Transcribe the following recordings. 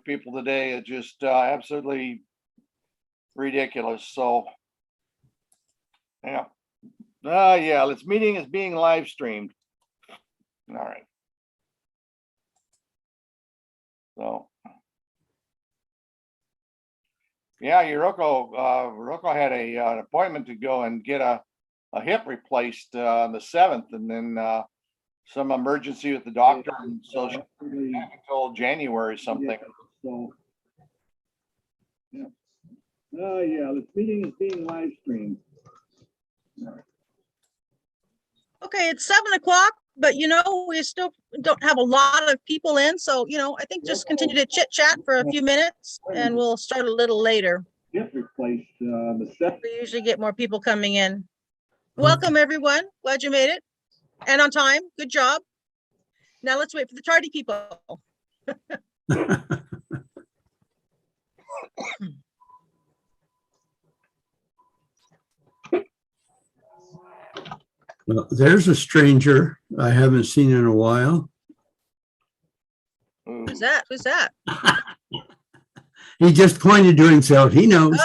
people today is just absolutely ridiculous. So, yeah. Yeah, this meeting is being live streamed. All right. So, yeah, Yoroko had an appointment to go and get a hip replaced on the 7th, and then some emergency with the doctor, and so she couldn't back until January something. So, yeah. Yeah, this meeting is being live streamed. Okay, it's 7 o'clock, but we still don't have a lot of people in. So, I think just continue to chit chat for a few minutes and we'll start a little later. Hip replaced the 7th. We usually get more people coming in. Welcome, everyone. Glad you made it. And on time. Good job. Now let's wait for the tardy people. Well, there's a stranger I haven't seen in a while. Who's that? Who's that? He just pointed to himself. He knows.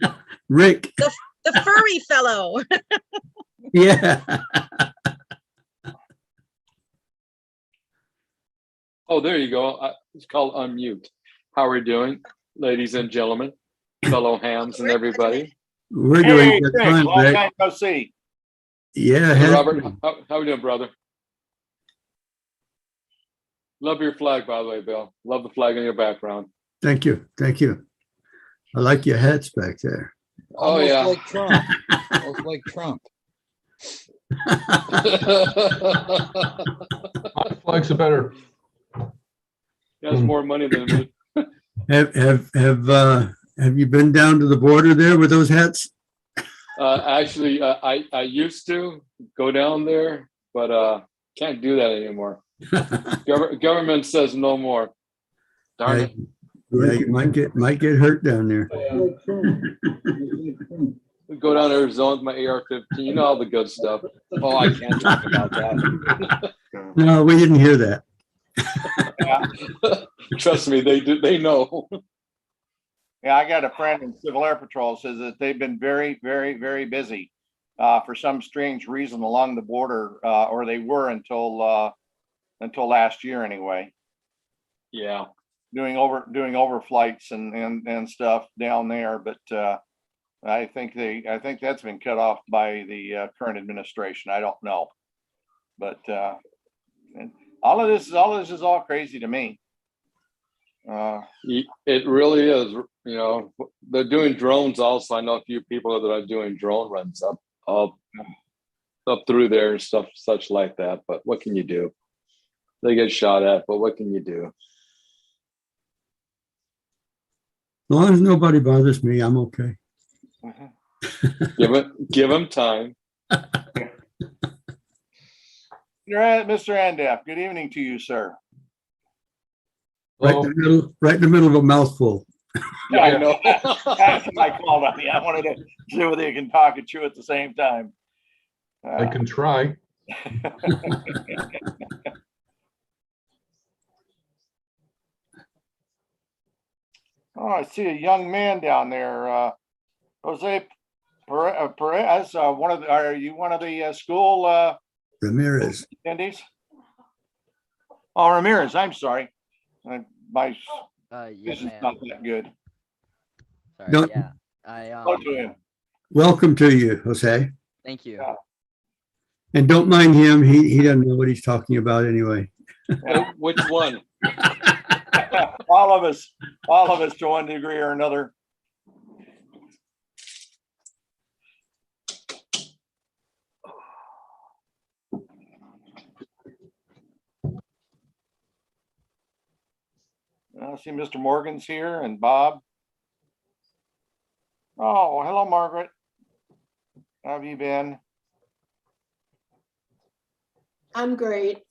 Oh, Rick. the furry fellow. Yeah. Oh, there you go. It's called unmute. How are we doing, ladies and gentlemen, fellow hams and everybody? We're doing good Rick, fun, long Rick. time no see. Yeah. Hey, Robert, how we doing, brother? Love your flag, by the way, Bill. Love the flag in your background. Thank you. Thank you. I like your hats back there. Oh, yeah. Like Trump. Almost like Trump. My flags are better. He has more money than me. Have you been down to the border there with those hats? Actually, I used to go down there, but can't do that anymore. Government says no more. Darn it. Yeah, you might get hurt down there. Go down to Arizona with my AR-15, you know, all the good stuff. Oh, I can't talk about that. No, we didn't hear that. Trust me, they do. They know. Yeah, I got a friend in Civil Air Patrol says that they've been very, very, very busy for some strange reason along the border, or they were until last year anyway. Yeah. Doing overflights and stuff down there, but I think that's been cut off by the current administration. I don't know, but and all of this is all crazy to me. It really is. You know, they're doing drones also. I know a few people that are doing drone runs up through there and stuff such like that. But what can you do? They get shot at, but what can you do? As long as nobody bothers me, I'm okay. Give them time. You're right, Mr. Andef. Good evening to you, sir. Right in the middle of a mouthful. Yeah, I know. That's what I called on you. I wanted to see whether you can talk and chew at the same time. I can try. Oh, I see a young man down there, Jose Perez. Are you one of the school Ramirez. attendees? Oh, Ramirez. I'm sorry. My Yes, vision's ma'am. not that good. Sorry, Don't- yeah. I Go to him. Welcome to you, Jose. Thank you. Yeah. And don't mind him. He doesn't know what he's talking about anyway. Which one? all of us to one degree or another. I see Mr. Morgan's here and Bob. Oh, hello, Margaret. How have you been? I'm great.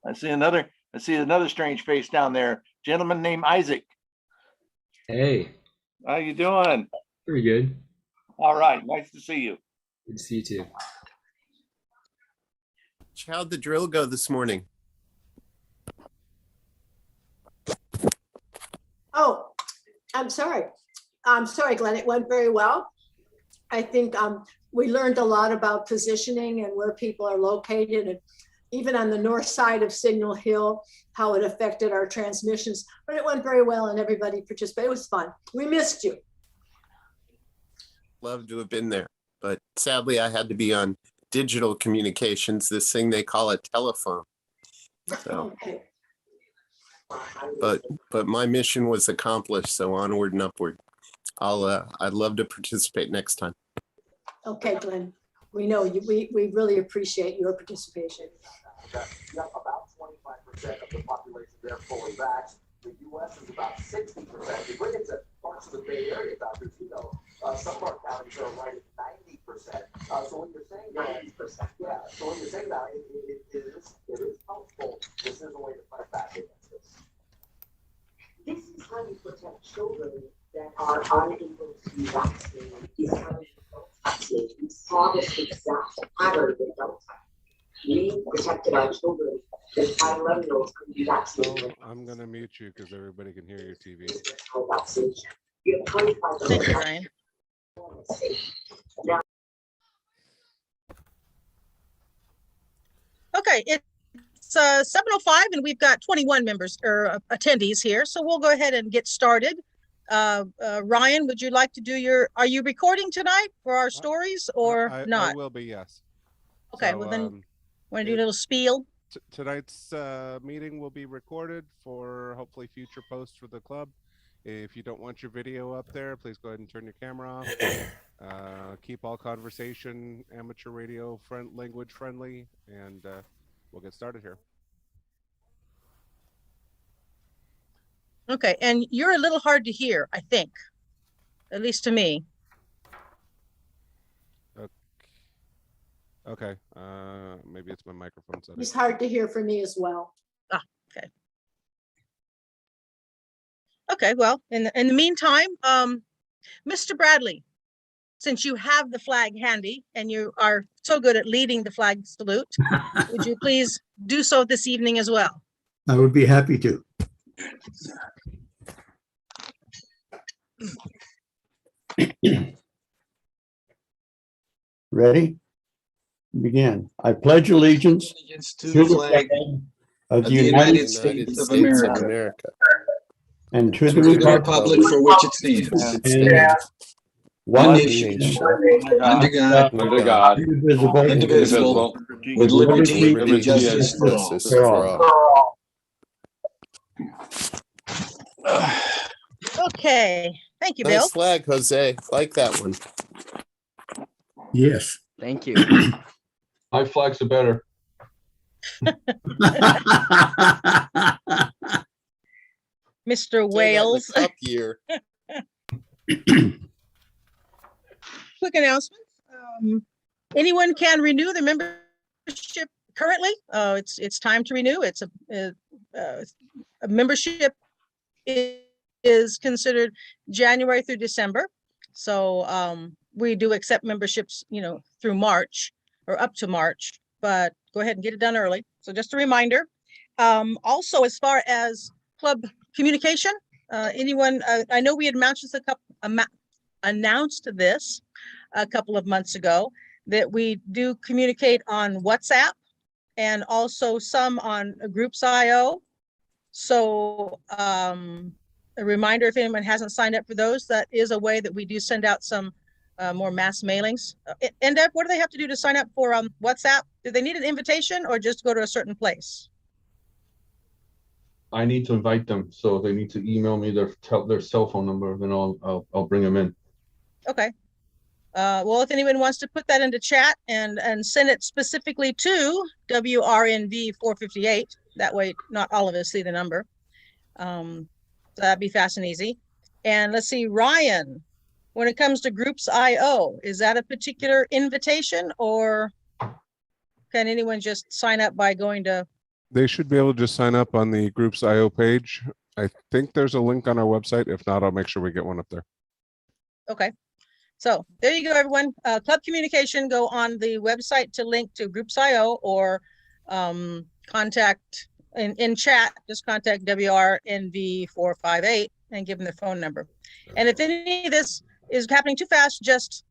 I see another strange face down there. Gentleman named Isaac. Hey, How you doing? pretty good. All right, nice to see you. Good to see you too. Rich. How'd the drill go this morning? Oh, I'm sorry. I'm sorry, Glenn. It went very well. I think we learned a lot about positioning and where people are located, and even on the north side of Signal Hill, how it affected our transmissions. But it went very well and everybody participated. It was fun. We missed you. Love to have been there, but sadly I had to be on digital communications, this thing they call a telephone. So, Okay. but my mission was accomplished, so onward and upward. I'd love to participate next time. Okay, Glenn. We know you. We really appreciate your participation. About 25% of the population there fully vaxxed. The U.S. is about 60%. You bring it to parts of the Bay Area, doctors, some of our counties are right at 90%. So when you're saying 90%, yeah. So when you're saying that, it is helpful. This is a way to fight back against this. This is how you protect children that are unable to be vaccinated. Is how you vaccinate. We saw this exact pattern with Delta. We protected our children. The 5-11-year-olds couldn't be vaccinated. I'm going to mute you because everybody can hear your TV. Thank you, Ryan. Okay, it's 7:05 and we've got 21 members or attendees here, so we'll go ahead and get started. Ryan, would you like to do are you recording tonight for our stories or not? I will be, yes. Okay, So, well then, want to do a little spiel? Tonight's meeting will be recorded for hopefully future posts for the club. If you don't want your video up there, please go ahead and turn your camera off. Keep all conversation amateur radio language friendly, and we'll get started here. Okay, and you're a little hard to hear, I think, at least to me. Okay, maybe it's my microphone setting. It's hard to hear for me as well. Ah, okay. Okay, well, in the meantime, Mr. Bradley, since you have the flag handy and you are so good at leading the flag salute, would you please do so this evening as well? I would be happy to. Ready? Begin. I pledge allegiance to the flag of the United States of America and to the republic for which it stands, one nation, under God, indivisible, with liberty and justice for all. Okay, thank you, Bill. Nice flag, Jose. Like that one. Yes. Thank you. My flags are better. Mr. Wales. Up year. Quick announcement. Anyone can renew their membership currently. It's time to renew. It's a membership is considered January through December. So we do accept memberships, through March or up to March, but go ahead and get it done early. So just a reminder. Also, as far as club communication, anyone, I know we had announced this a couple of months ago, that we do communicate on WhatsApp and also some on Groups.io. So a reminder, if anyone hasn't signed up for those, that is a way that we do send out some more mass mailings. And Deb, what do they have to do to sign up for WhatsApp? Do they need an invitation or just go to a certain place? I need to invite them, so they need to email me their cell phone number, then I'll bring them in. Okay. Well, if anyone wants to put that into chat and send it specifically to WRNV 458, that way not all of us see the number. That'd be fast and easy. And let's see, Ryan, when it comes to Groups.io, is that a particular invitation or can anyone just sign up by going to? They should be able to just sign up on the Groups.io page. I think there's a link on our website. If not, I'll make sure we get one up there. Okay. So there you go, everyone. Club communication, go on the website to link to Groups.io or contact in chat, just contact WRNV458 and give them their phone number. And if any of this is happening too fast, just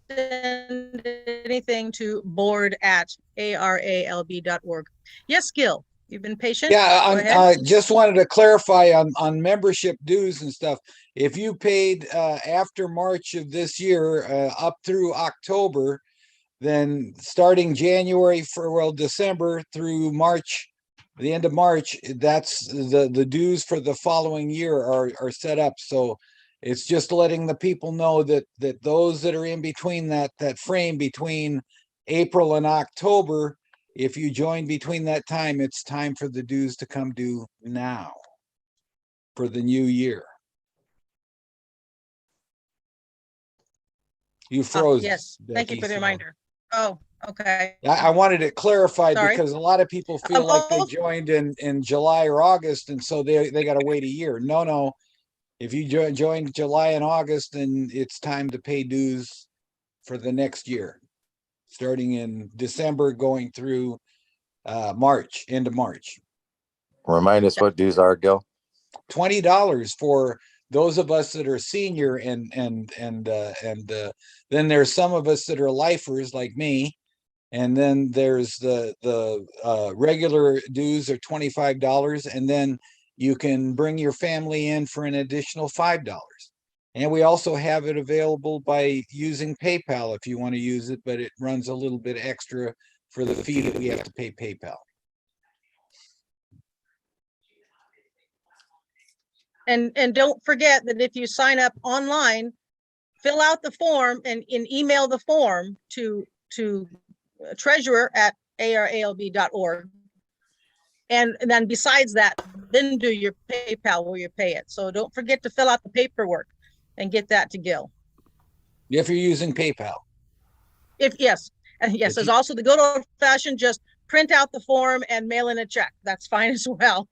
send anything to board@aralb.org. Yes, Gil, you've been patient. Yeah, Go ahead. I just wanted to clarify on membership dues and stuff. If you paid after March of this year up through October, then starting January December through March, the end of March, that's the dues for the following year are set up. So it's just letting the people know that those that are in between that frame between April and October, if you join between that time, it's time for the dues to come due now for the new year. You froze. Yes, thank you Becky, for the so- reminder. Oh, okay. I wanted it clarified Sorry. because a lot of people feel like they Oh. joined in July or August, and so they got to wait a year. No. If you joined July and August, then it's time to pay dues for the next year, starting in December, going through March, end of March. Remind us what dues are, Gil. $20 for those of us that are senior, and then there's some of us that are lifers like me, and then there's the regular dues are $25, and then you can bring your family in for an additional $5. And we also have it available by using PayPal if you want to use it, but it runs a little bit extra for the fee that we have to pay PayPal. And don't forget that if you sign up online, fill out the form and email the form to treasurer@aralb.org. And then besides that, then do your PayPal where you pay it. So don't forget to fill out the paperwork and get that to Gil. If you're using PayPal. Yes, there's also the good old fashioned, just print out the form and mail in a check. That's fine as well.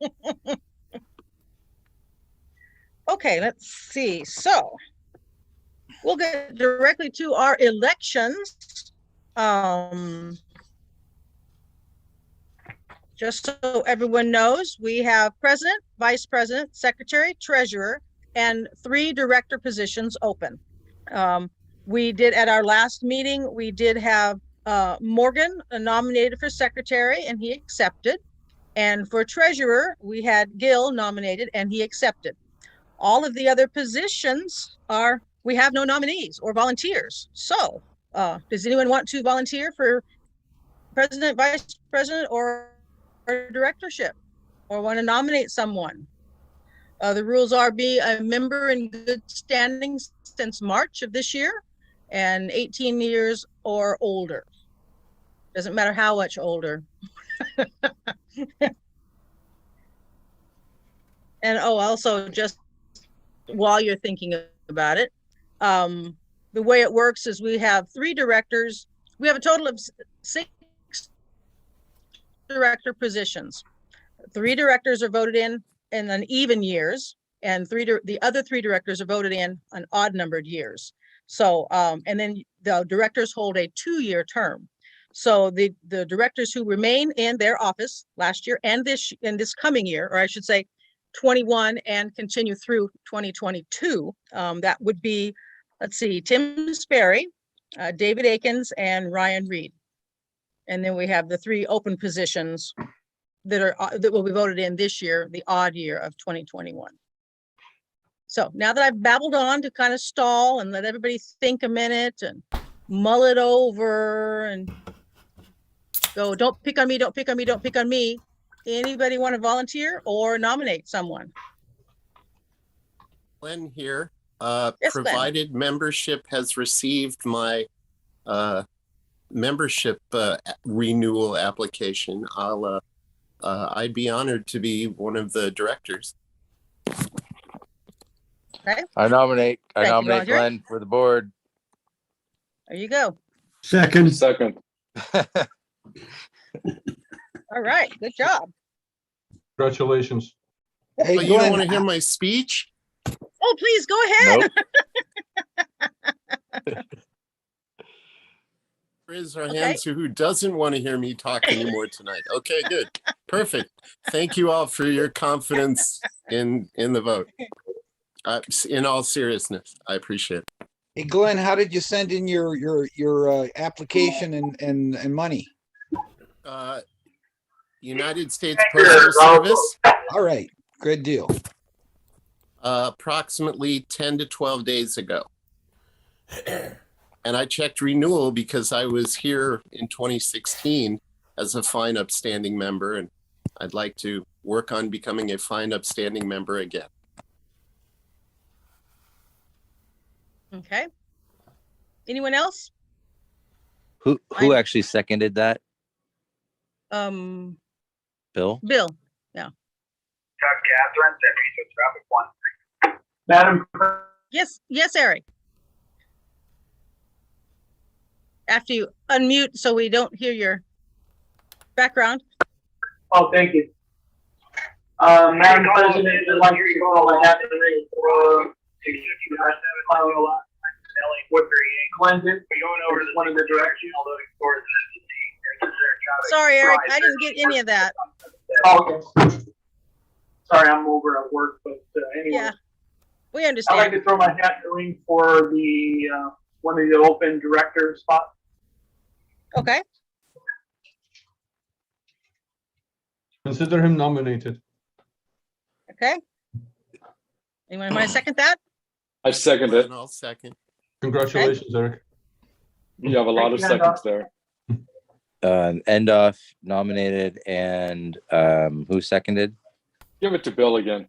Okay, let's see. So we'll get directly to our elections. Just so everyone knows, we have president, vice president, secretary, treasurer, and 3 director positions open. We did at our last meeting, we did have Morgan nominated for secretary and he accepted. And for treasurer, we had Gil nominated and he accepted. All of the other positions we have no nominees or volunteers. So does anyone want to volunteer for president, vice president, or directorship, or want to nominate someone? The rules are be a member in good standing since March of this year and 18 years or older. Doesn't matter how much older. And also just while you're thinking about it, the way it works is we have 3 directors. We have a total of 6 director positions. 3 directors are voted in an even years, and the other 3 directors are voted in on odd numbered years. So, and then the directors hold a 2-year term. So the directors who remain in their office last year and this coming year, or I should say 21 and continue through 2022, that would be, let's see, Tim Sperry, David Akins, and Ryan Reed. And then we have the 3 open positions that will be voted in this year, the odd year of 2021. So now that I've babbled on to kind of stall and let everybody think a minute and mull it over and go, don't pick on me, don't pick on me, don't pick on me. Anybody want to volunteer or nominate someone? Glenn here. Yes, Glenn. Provided membership has received my membership renewal application, I'd be honored to be one of the directors. Okay. I nominate Roger. Glenn for the board. There you go. Second. All right, good job. Congratulations. Hey, Oh, you don't Glenn, want to hear my speech? Oh, please go ahead. Nope. Raise our hands who doesn't want to hear me talk anymore tonight. Okay, good. Perfect. Thank you all for your confidence in the vote. In all seriousness, I appreciate it. Hey, Glenn, how did you send in your application and money? United States Postal Service. All right, good deal. Approximately 10 to 12 days ago. And I checked renewal because I was here in 2016 as a fine upstanding member, and I'd like to work on becoming a fine upstanding member again. Okay. Anyone else? Who actually seconded that? Bill. Bill? Yeah. Catherine, traffic one. Madam. Yes, Eric. After you unmute so we don't hear your background. Oh, thank you. Madam President, I'd like to call a happy for Cleanse it. We're going over one of the directions. Sorry, Eric, I didn't get any of that. Okay. Sorry, I'm over at work, but anyway. Yeah, we I'd understand. like to throw my hat in the ring for the one of the open director spots. Okay. Consider him nominated. Okay. Anyone want to second that? I second it. And I'll second. Congratulations, Eric. You have a lot of seconds there. Endoff nominated, and who seconded? Give it to Bill again.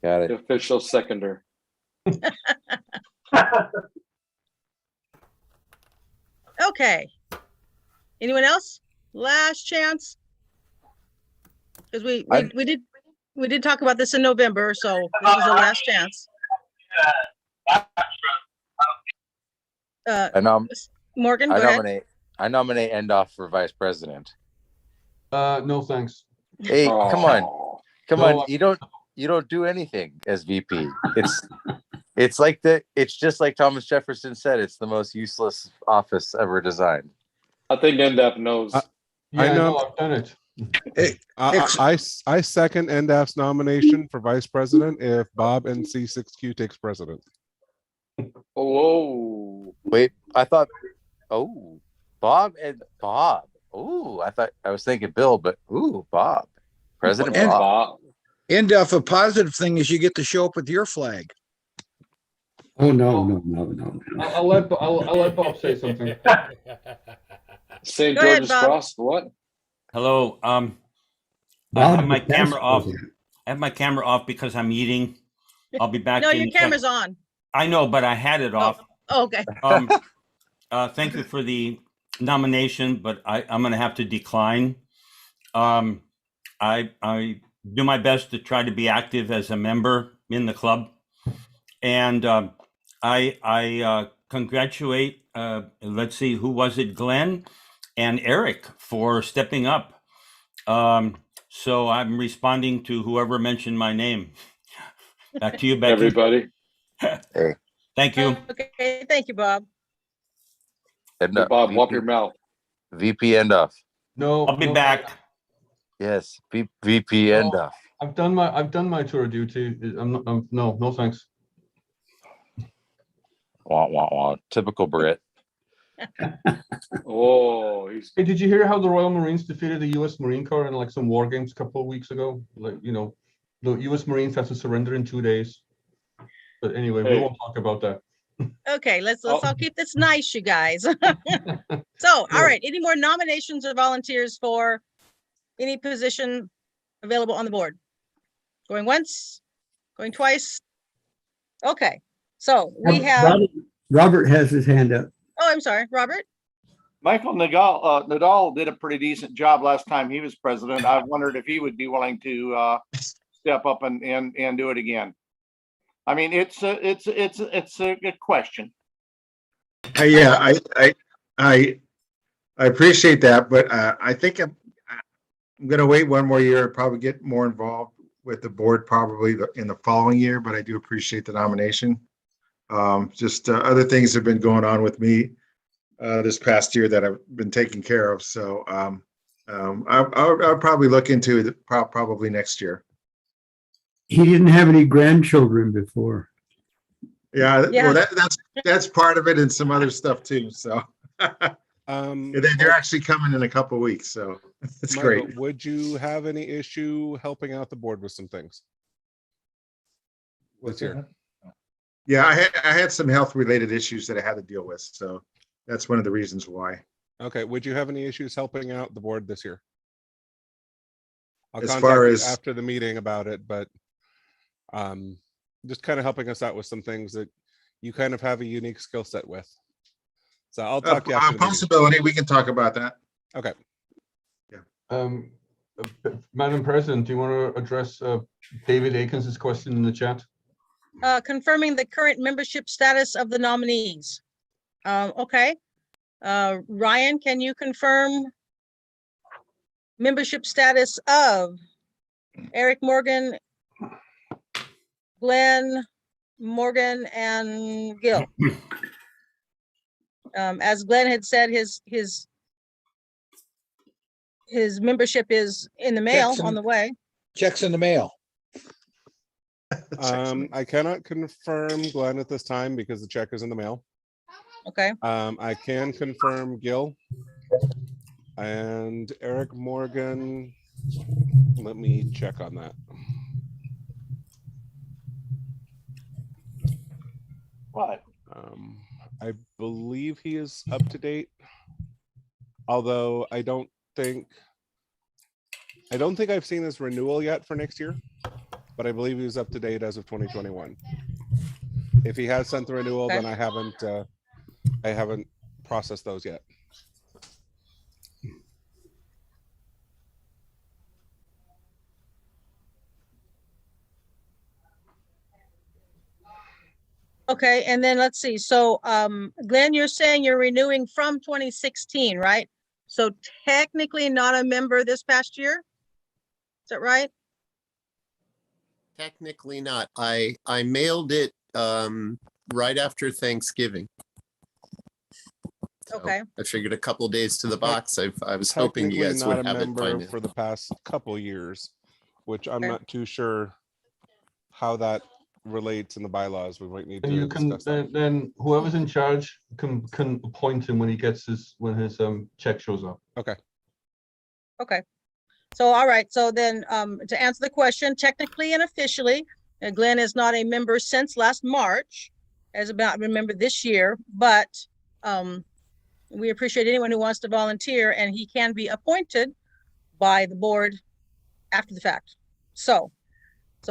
Got it. The official seconder. Okay. Anyone else? Last chance. Because we did talk about this in November, so this is the last chance. Morgan, go ahead. I nominate Endoff for vice president. No, thanks. Hey, come on. You don't do anything as VP. It's just like Thomas Jefferson said, it's the most useless office ever designed. I think NDAP knows. I know. I've done it. I second NDAF's nomination for vice president if Bob NC6Q takes president. Whoa. Wait, I thought, Bob. Oh, I was thinking Bill, but Bob. President Bob. And a positive thing is you get to show up with your flag. Oh, no. I'll let Bob say something. St. Go ahead, George's Bob. Cross, what? Hello. I have my camera off. I have my camera off because I'm eating. I'll be back. No, in your camera's on. I know, but I had it off. Oh, okay. Thank you for the nomination, but I'm going to have to decline. I do my best to try to be active as a member in the club, and I congratulate. Let's see, who was it? Glenn and Eric for stepping up. So I'm responding to whoever mentioned my name. Back to you, Becky. Everybody. Hey. Thank you. Okay, thank you, Bob. Bob, wipe your mouth. VP Endoff. No, I'll be back. Yes, VP Endoff. I've done my tour of duty. No thanks. Wah. Typical Brit. Hey, did you hear how the Royal Marines defeated the U.S. Marine Corps in like some war games a couple of weeks ago? Like, the U.S. Marines had to surrender in 2 days. But anyway, we won't talk about that. Okay, let's all keep this nice, you guys. So, all right, any more nominations or volunteers for any position available on the board? Going once, going twice? Okay, so we have. Robert has his hand up. Oh, I'm sorry, Robert. Michael Nadal did a pretty decent job last time he was president. I wondered if he would be willing to step up and do it again. I mean, it's a good question. Yeah, I appreciate that, but I think I'm going to wait one more year and probably get more involved with the board probably in the following year. But I do appreciate the nomination. Just other things have been going on with me this past year that I've been taking care of. So I'll probably look into it probably next year. He didn't have any grandchildren before. Yeah, Yeah. well, that's part of it and some other stuff too. So and then they're actually coming in a couple of weeks, so it's Michael, great. would you have any issue helping out the board with some things this year? Yeah, I had some health related issues that I had to deal with, so that's one of the reasons why. Okay, would you have any issues helping out the board this year? I'll As contact far you as- after the meeting about it, but just kind of helping us out with some things that you kind of have a unique skill set with. So I'll talk to you after the meeting. Possibility, we can talk about that. Okay. Madam President, do you want to address David Akins's question in the chat? Confirming the current membership status of the nominees. Okay. Ryan, can you confirm membership status of Eric Morgan, Glenn, Morgan, and Gil? As Glenn had said, his membership is in the mail Checks in- on the way. Checks in the mail. I cannot confirm Glenn at this time because the check is in the mail. Okay. I can confirm Gil and Eric Morgan. Let me check on that. What? I believe he is up to date. Although I don't think I've seen his renewal yet for next year, but I believe he was up to date as of 2021. If he has sent the renewal, Okay. then I haven't processed those yet. Okay, and then let's see. So Glenn, you're saying you're renewing from 2016, right? So technically not a member this past year? Is that right? Technically not. I mailed it right after Thanksgiving. So Okay. I figured a couple days to the box. I was hoping you guys Technically would not a have it by member now. for the past couple years, which I'm Okay. not too sure how that relates in the bylaws. We might need And to you can discuss that. then whoever's in charge can appoint him when he gets his check shows up. Okay. Okay. So, all right. So then to answer the question, technically and officially, Glenn is not a member since last March, as about remember this year, but we appreciate anyone who wants to volunteer, and he can be appointed by the board after the fact. So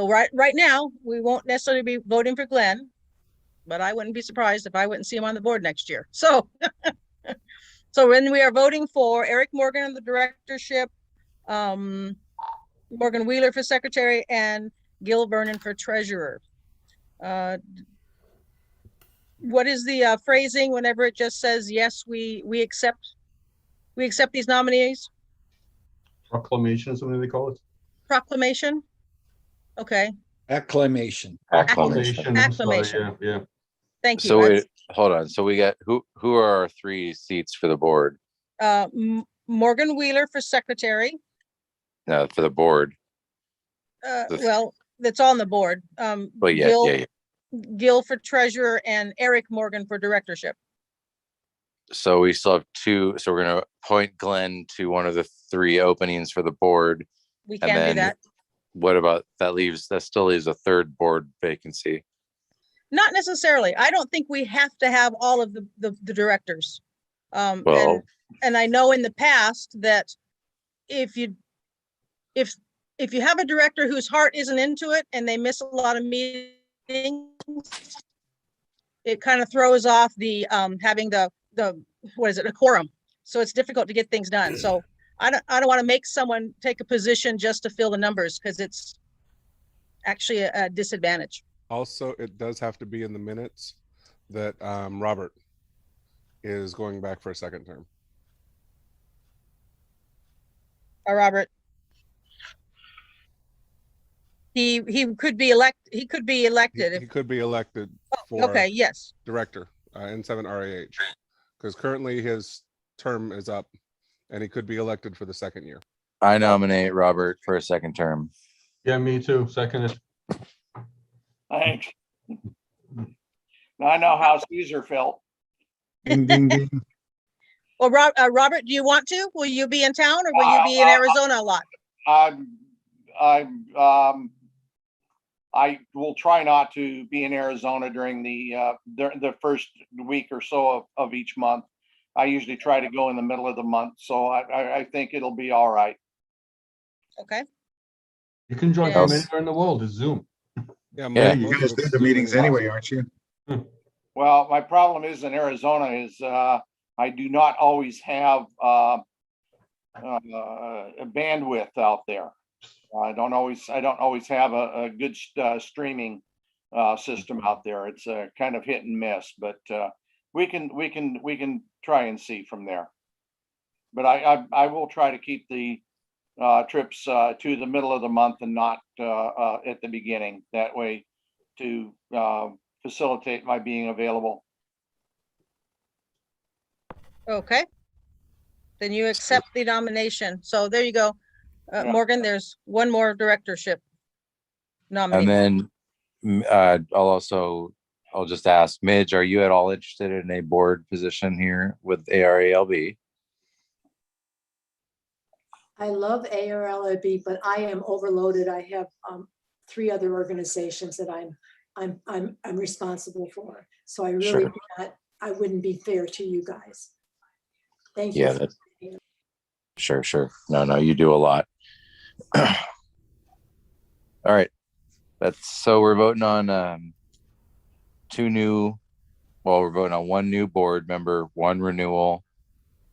right now, we won't necessarily be voting for Glenn, but I wouldn't be surprised if I wouldn't see him on the board next year. So, so when we are voting for Eric Morgan in the directorship, Morgan Wheeler for secretary, and Gil Vernon for treasurer. What is the phrasing whenever it just says, yes, we accept these nominees? Proclamation, something they call it. Proclamation? Okay. Acclamation. Acclamation. I'm sorry, Acclamation. yeah. Thank you. So wait, hold on. So we got who are our 3 seats for the board? Morgan Wheeler for secretary. No, for the board. Well, that's on the board. But yeah. Gil for treasurer and Eric Morgan for directorship. So we still have 2. So we're going to appoint Glenn to one of the 3 openings for the board. We And can do then that. what about that still leaves a 3rd board vacancy. Not necessarily. I don't think we have to have all of the directors. Well, and I know in the past that if you have a director whose heart isn't into it and they miss a lot of meetings, it kind of throws off the having the what is it, a quorum. So it's difficult to get things done. So I don't want to make someone take a position just to fill the numbers, because it's actually a disadvantage. Also, it does have to be in the minutes that Robert is going back for a 2nd term. Robert. He could be elected. He could be elected. He could be elected. for Okay, yes. director, N7 RAH. Because currently his term is up and he could be elected for the second year. I nominate Robert for a second term. Yeah, me too. Second. Thanks. Now I know how Caesar felt. Ding, ding, ding. Well, Robert, do you want to? Will you be in town or will you be in Arizona a lot? I will try not to be in Arizona during the first week or so of each month. I usually try to go in the middle of the month, so I think it'll be all right. Okay. You can join from anywhere in the world. It's Zoom. Yeah, you guys do the meetings anyway, aren't you? Well, my problem is in Arizona is I do not always have a bandwidth out there. I don't always have a good streaming system out there. It's kind of hit and miss, but we can try and see from there. But I will try to keep the trips to the middle of the month and not at the beginning. That way to facilitate my being available. Okay. Then you accept the nomination. So there you go. Morgan, there's one more directorship nominee. And then I'll just ask Midge, are you at all interested in a board position here with ARALB? I love ARLB, but I am overloaded. I have 3 other organizations that I'm responsible for. So I really I wouldn't be fair to you guys. Thank you. Yeah, sure. No, you do a lot. All right. So we're voting on we're voting on 1 new board member, 1 renewal,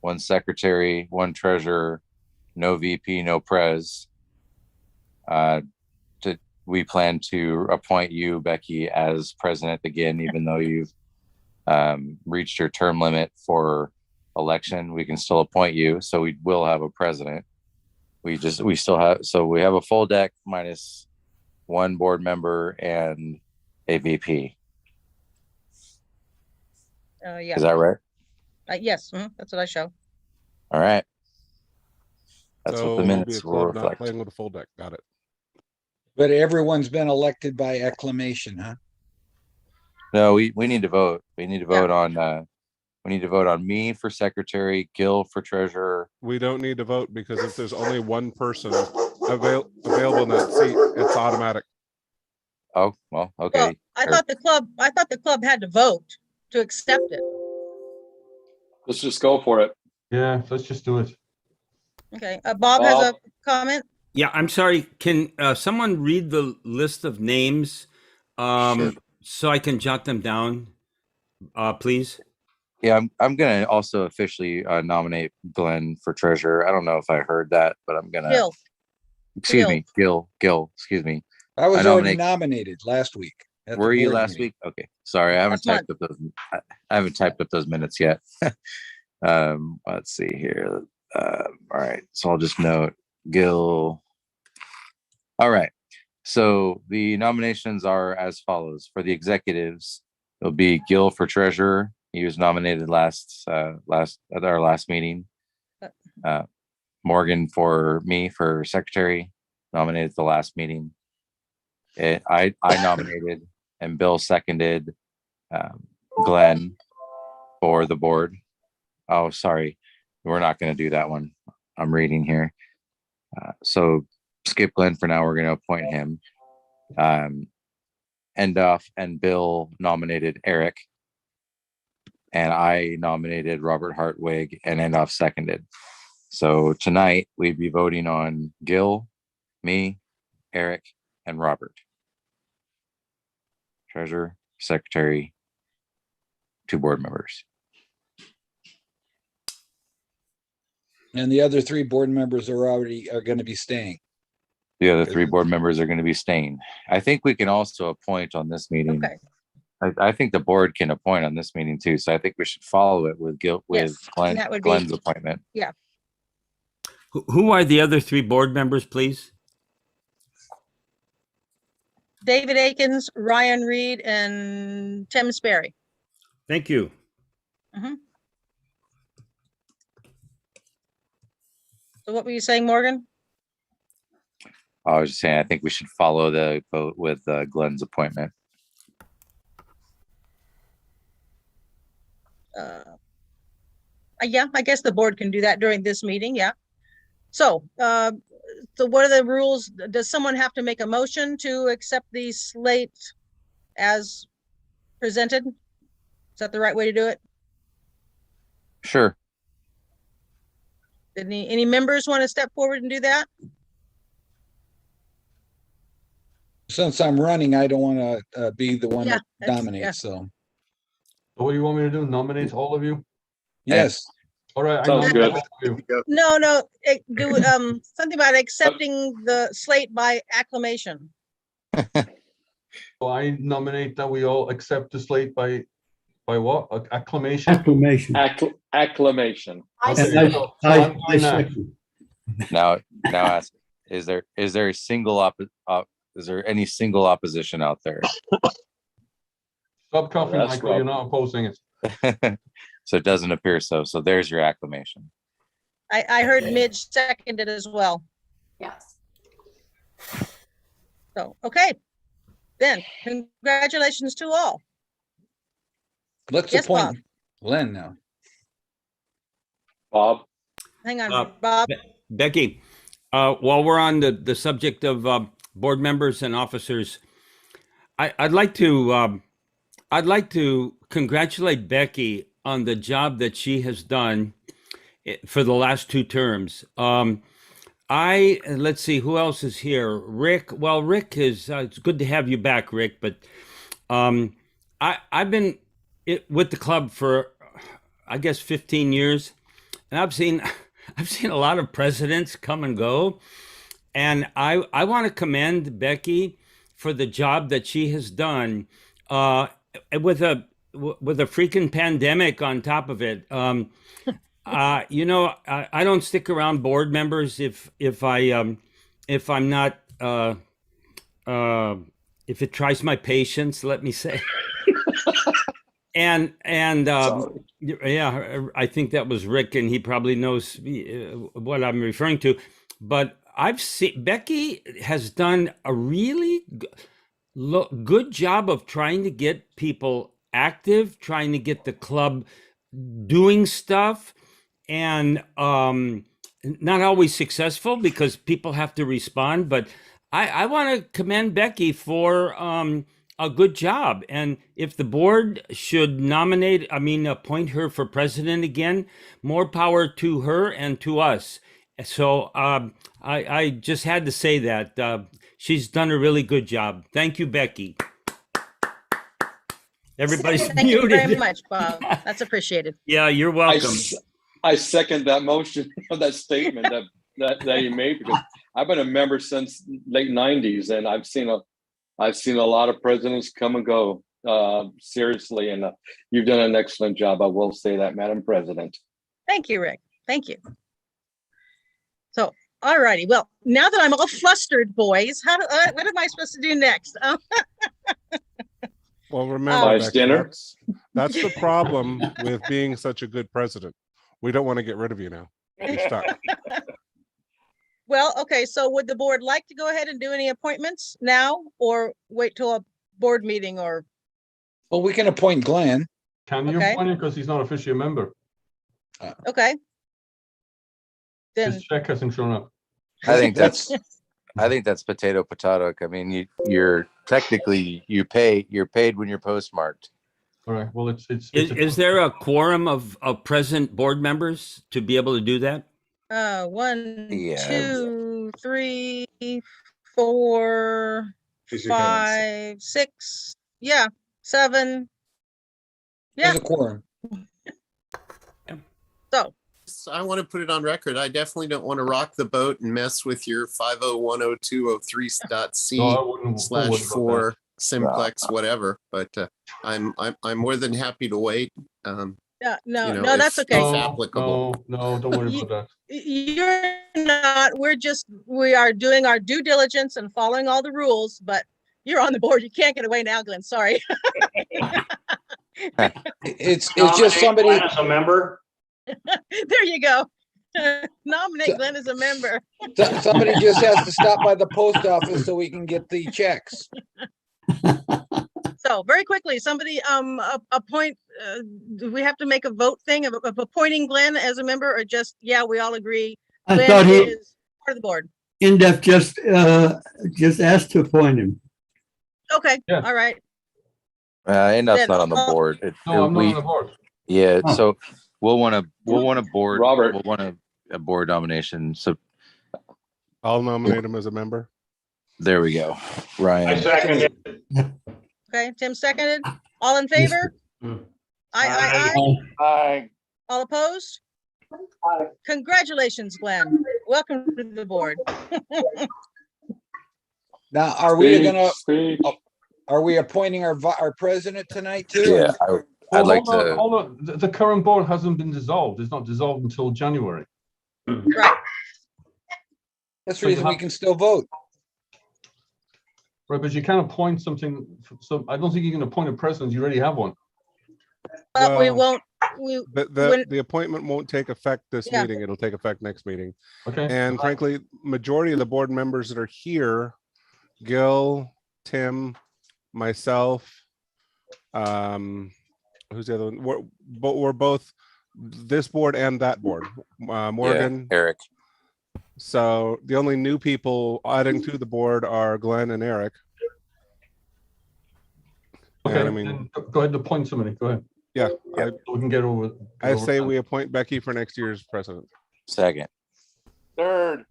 1 secretary, 1 treasurer, no VP, no pres. We plan to appoint you, Becky, as president again, even though you've reached your term limit for election. We can still appoint you, so we will have a president. We have a full deck minus 1 board member and a VP. Yeah. Is that right? Yes, that's what I show. All right. That's So what the minutes will will be a club not reflect. playing with a full deck. Got it. But everyone's been elected by acclamation, huh? No, we need to vote. We need to vote on me for secretary, Gil for treasurer. We don't need to vote because if there's only 1 person available in that seat, it's automatic. Oh, well, okay. Well, I thought the club had to vote to accept it. Let's just go for it. Yeah, let's just do it. Okay. Bob has a comment. Yeah, I'm sorry. Can someone read the list of names so I can jot them down, please? Yeah, I'm gonna also officially nominate Glenn for treasurer. I don't know if I heard that, but I'm gonna. Gil. Gil. Excuse me. I was already nominated last week. Were you last week? Okay, sorry, I haven't typed up those. I haven't typed up those minutes yet. Let's see here. All right, so I'll just note Gil. All right, so the nominations are as follows. For the executives, it'll be Gil for treasurer. He was nominated at our last meeting. Morgan for me for secretary, nominated at the last meeting. I nominated and Bill seconded Glenn for the board. Oh, sorry, we're not going to do that one. I'm reading here. So skip Glenn for now. We're going to appoint him. Endoff and Bill nominated Eric. And I nominated Robert Hartwig and Endoff seconded. So tonight we'd be voting on Gil, me, Eric, and Robert. Treasurer, secretary, 2 board members. And the other 3 board members are going to be staying. The other 3 board members are going to be staying. I think we can also appoint on this meeting. Okay. I think the board can appoint on this meeting too. So I think we should follow it with Glenn's appointment. Yeah. Who are the other 3 board members, please? David Akins, Ryan Reed, and Tim Sperry. Thank you. Mhm. So what were you saying, Morgan? I was just saying, I think we should follow the vote with Glenn's appointment. Yeah, I guess the board can do that during this meeting, yeah. So, so what are the rules? Does someone have to make a motion to accept the slate as presented? Is that the right way to do it? Sure. Any members want to step forward and do that? Since I'm running, I don't want to be the one Yeah, that that's- dominates, yeah. so. So what do you want me to do? Nominate all of you? Yes. All right. I Sounds nominate good. all of you. No, do, something about accepting the slate by acclamation. So I nominate that we all accept the slate by what? Acclamation? Acclamation. Acclamation. And Okay, so I'm doing that. second. Now ask, is there a single is there any single opposition out there? Stop coughing, That's Michael. Rob. You're not opposing it. So it doesn't appear so. So there's your acclamation. I heard Midge seconded as well. Yes. So, okay. Then, congratulations to all. Let's Yes, Bob. appoint Glenn now. Bob? Hang on, Bob. Becky, while we're on the subject of board members and officers, I'd like to congratulate Becky on the job that she has done for the last 2 terms. Let's see, who else is here? Rick. Well, Rick is, it's good to have you back, Rick, but I've been with the club for, I guess, 15 years, and I've seen a lot of presidents come and go, and I want to commend Becky for the job that she has done with a freaking pandemic on top of it. You know, I don't stick around board members if I'm not if it tries my patience, let me say. and yeah, I think that was Rick, and he probably knows what I'm referring to. But I've seen Becky has done a really good job of trying to get people active, trying to get the club doing stuff, and not always successful because people have to respond. But I want to commend Becky for a good job. And if the board should appoint her for president again, more power to her and to us. So I just had to say that she's done a really good job. Thank you, Becky. Everybody's Thank muted. you very much, Bob. That's appreciated. Yeah, you're welcome. I second that motion, that statement that you made, because I've been a member since late 90s, and I've seen a lot of presidents come and go, seriously, and you've done an excellent job. I will say that, Madam President. Thank you, Rick. Thank you. So, all righty. Well, now that I'm all flustered, boys, what am I supposed to do next? Well, remember, Becky, dinner. that's the problem with being such a good president. We don't want to get rid of you now. You're stuck. Well, okay. So would the board like to go ahead and do any appointments now, or wait till a board meeting, or? Well, we can appoint Glenn. Can you Okay. appoint him because he's not officially a member? Okay. Then, His check hasn't shown up. I think that's potato. I mean, you're technically you're paid when you're postmarked. All right. Well, it's Is there a quorum of present board members to be able to do that? 1, Yeah. 2, 3, 4, Raise your hands. 5, 6, yeah, 7. Yeah. There's a quorum. So, I want to put it on record. I definitely don't want to rock the boat and mess with your 5010203.c No, I wouldn't worry about /4 simplex whatever. But I'm more than happy to wait. no, if- that's okay. if applicable. No, don't worry about that. You're not, we are doing our due diligence and following all the rules, but You're on the board. You can't get away now, Glenn. Sorry. It's just somebody. As a member. There you go. Nominate Glenn as a member. Somebody just has to stop by the post office so we can get the checks. So very quickly, somebody appoint, do we have to make a vote thing of appointing Glenn as a member, or just, yeah, we all agree? I Glenn thought he, is part of the board. INDEF just asked to appoint him. Okay, Yeah. all right. And that's Then not on the I'll- board. No, I'm not on the board. Yeah, Oh. so we'll want a board. Robert. We'll want a board nomination. So I'll nominate him as a member. there we go. I Ryan. second it. Okay, Tim seconded. All in favor? Aye. Aye. All opposed? Congratulations, Glenn. Welcome to the board. Now, are we gonna, Speech. are we appointing our president tonight too? Yeah, I'd like hold on, to. hold on. The current board hasn't been dissolved. It's not dissolved until January. Right. That's the reason we can still vote. Right, but you can't appoint something. So I don't think you can appoint a president. You already have one. But we Well, won't, The appointment won't take effect this Yeah. meeting. It'll take effect next meeting. Okay. And frankly, majority of the board members that are here, Gil, Tim, myself, who's the other one? We're both this board and that board. Morgan. Yeah, Eric. So the only new people adding to the board are Glenn and Eric. Okay, And I mean, then go ahead and appoint somebody. Go ahead. yeah, So we can get over. I say we appoint Becky for next year's president. Second. Third.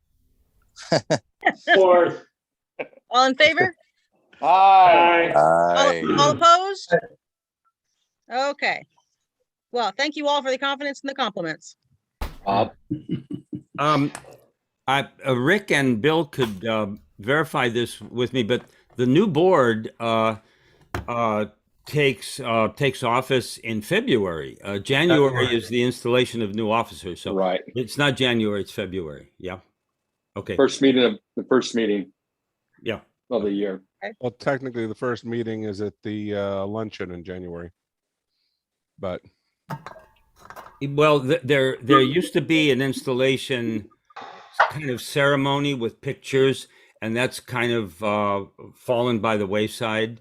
Fourth. all in favor? Aye. All opposed? Okay. Well, thank you all for the confidence and the compliments. Rick and Bill could verify this with me, but the new board takes office in February. January is the installation of new officers, so Right. it's not January, it's February. Yeah. Okay. First meeting Yeah. of the year. Well, technically, the first meeting is at the luncheon in January. But Well, there used to be an installation kind of ceremony with pictures, and that's kind of fallen by the wayside.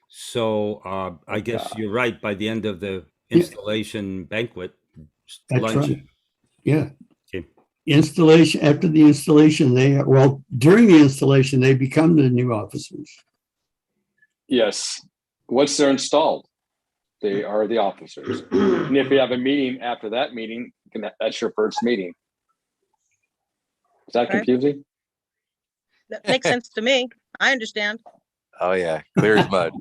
So I guess you're right. By the end of the installation banquet, That's lunch. right. Yeah. Okay. Installation, after the installation, during the installation, they become the new officers. Yes. Once they're installed, they are the officers. And if you have a meeting after that meeting, that's your first meeting. Is that Okay. confusing? That makes sense to me. I understand. Oh yeah, clear as mud.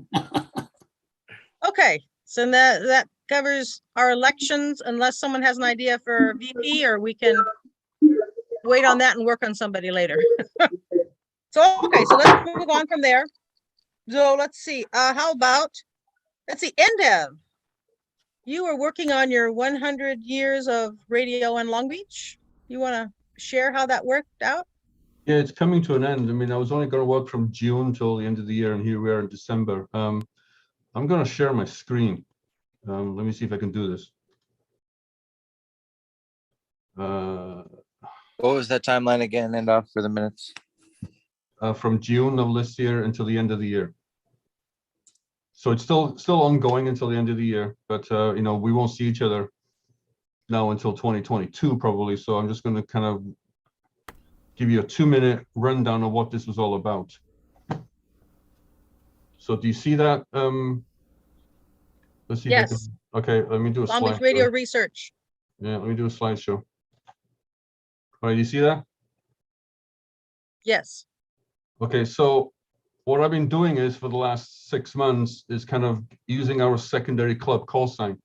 Okay, so that covers our elections, unless someone has an idea for VP, or we can wait on that and work on somebody later. So, okay, so let's move on from there. So let's see, how about, let's see, NDEV. You were working on your 100 years of radio in Long Beach. You want to share how that worked out? Yeah, it's coming to an end. I mean, I was only going to work from June till the end of the year, and here we are in December. I'm going to share my screen. Let me see if I can do this. What was that timeline again? And off for the minutes. From June of this year until the end of the year. So it's still ongoing until the end of the year, but you know, we won't see each other now until 2022 probably. So I'm just going to kind of give you a 2-minute rundown of what this was all about. So do you see that? Let's see. Yes. If I can, okay, let me do a Long Beach slideshow. Radio Research. Yeah, let me do a slideshow. All right, you see that? Yes. Okay, so what I've been doing is for the last 6 months is kind of using our secondary club call sign,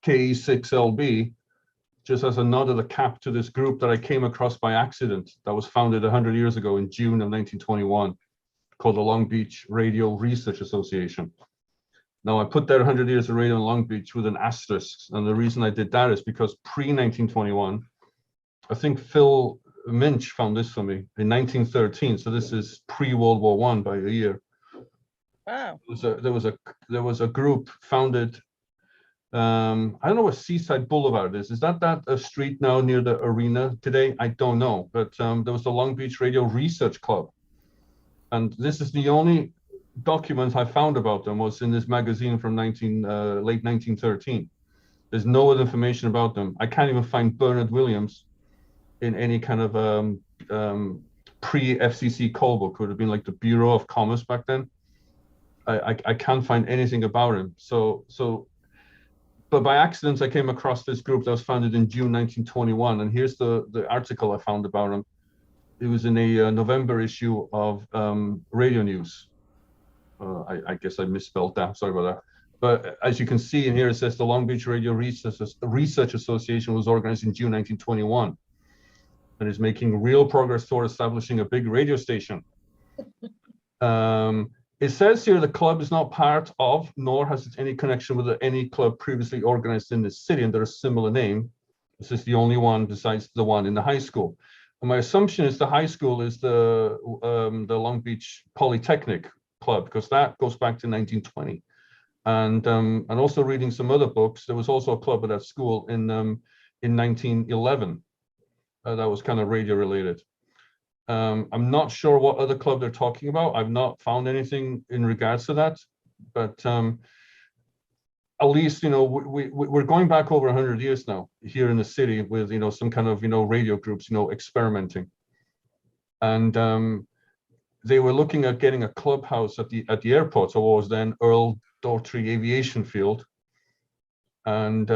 KE6LB, just as a nod of the cap to this group that I came across by accident that was founded 100 years ago in June of 1921, called the Long Beach Radio Research Association. Now I put there 100 years of radio in Long Beach with an asterisk, and the reason I did that is because pre-1921, I think Phil Minch found this for me in 1913. So this is pre-World War I by a year. Wow. There was a group founded. I don't know what Seaside Boulevard is. Is that a street now near the arena today? I don't know. But there was the Long Beach Radio Research Club, and this is the only document I found about them was in this magazine from late 1913. There's no other information about them. I can't even find Bernard Williams in any kind of pre-FCC call book. Would have been like the Bureau of Commerce back then. I can't find anything about him. But by accident, I came across this group that was founded in June 1921, and here's the article I found about him. It was in a November issue of Radio News. I guess I misspelled that. Sorry about that. But as you can see in here, it says the Long Beach Radio Research Association was organized in June 1921 and is making real progress toward establishing a big radio station. It says here the club is not part of, nor has it any connection with any club previously organized in this city under a similar name. This is the only one besides the one in the high school. And my assumption is the high school is the Long Beach Polytechnic Club, because that goes back to 1920. And also reading some other books, there was also a club at that school in 1911 that was kind of radio related. I'm not sure what other club they're talking about. I've not found anything in regards to that, but at least, you know, we're going back over 100 years now here in the city with, you know, some kind of, you know, radio groups, you know, experimenting. And they were looking at getting a clubhouse at the airport, so what was then Earl Daughtry Aviation Field. And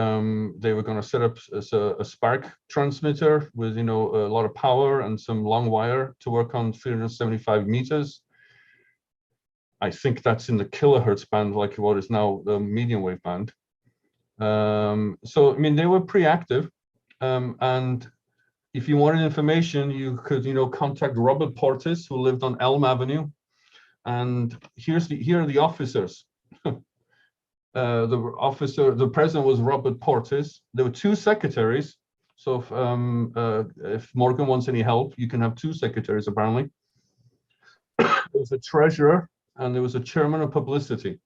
they were going to set up a spark transmitter with, you know, a lot of power and some long wire to work on 375 meters. I think that's in the kilohertz band, like what is now the medium wave band. So, I mean, they were pretty active. And if you wanted information, you could, you know, contact Robert Portis, who lived on Elm Avenue. And here are the officers. The president was Robert Portis. There were two secretaries. So if Morgan wants any help, you can have two secretaries, apparently. There was a treasurer and there was a chairman of publicity,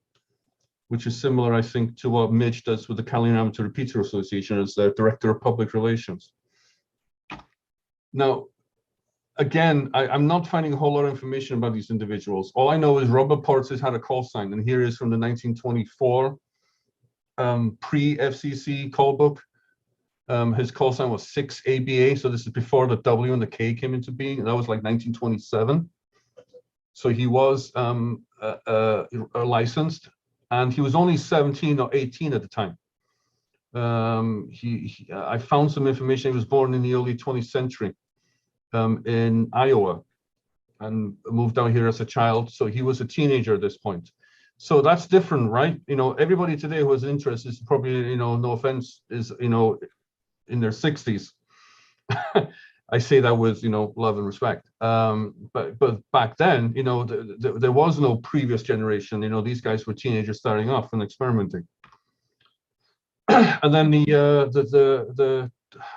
which is similar, I think, to what Mitch does with the California Amateur Repeater Association as the director of public relations. Now, again, I'm not finding a whole lot of information about these individuals. All I know is Robert Portis had a call sign, and here is from the 1924 pre-FCC call book. His call sign was 6ABA, so this is before the W and the K came into being, and that was like 1927. So he was licensed, and he was only 17 or 18 at the time. I found some information. He was born in the early 20th century. In Iowa, and moved down here as a child. So he was a teenager at this point. So that's different, right? You know, everybody today who has interest is probably, you know, no offense, is, you know, in their 60s. I say that with, you know, love and respect. But back then, you know, there was no previous generation. You know, these guys were teenagers starting off and experimenting. And then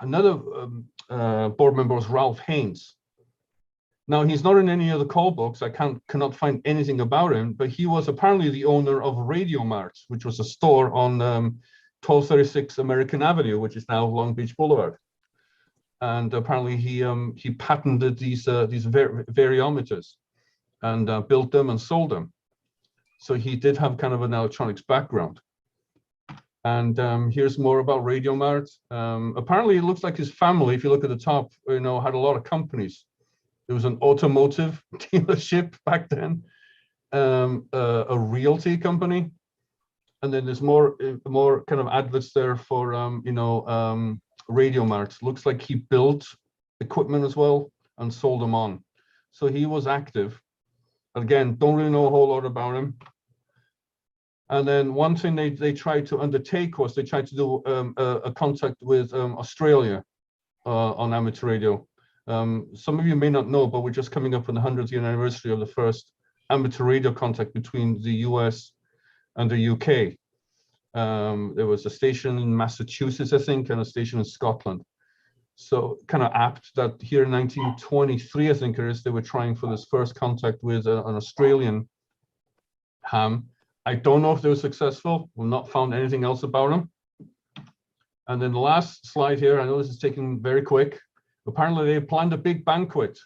another board member was Ralph Haynes. Now, he's not in any of the call books. I cannot find anything about him, but he was apparently the owner of Radio Mart, which was a store on 1236 American Avenue, which is now Long Beach Boulevard. And apparently he patented these variometers and built them and sold them. So he did have kind of an electronics background. And here's more about Radio Mart. Apparently, it looks like his family, if you look at the top, you know, had a lot of companies. There was an automotive dealership back then, a realty company, and then there's more kind of adverts there for you know, Radio Mart. Looks like he built equipment as well and sold them on. So he was active. Again, don't really know a whole lot about him. And then one thing they tried to undertake was they tried to do a contact with Australia on amateur radio. Some of you may not know, but we're just coming up on the 100th anniversary of the first amateur radio contact between the US and the UK. There was a station in Massachusetts, I think, and a station in Scotland. So kind of apt that here in 1923, I think it is, they were trying for this first contact with an Australian ham. I don't know if they were successful. We've not found anything else about them. And then the last slide here, I know this is taking very quick. Apparently they planned a big banquet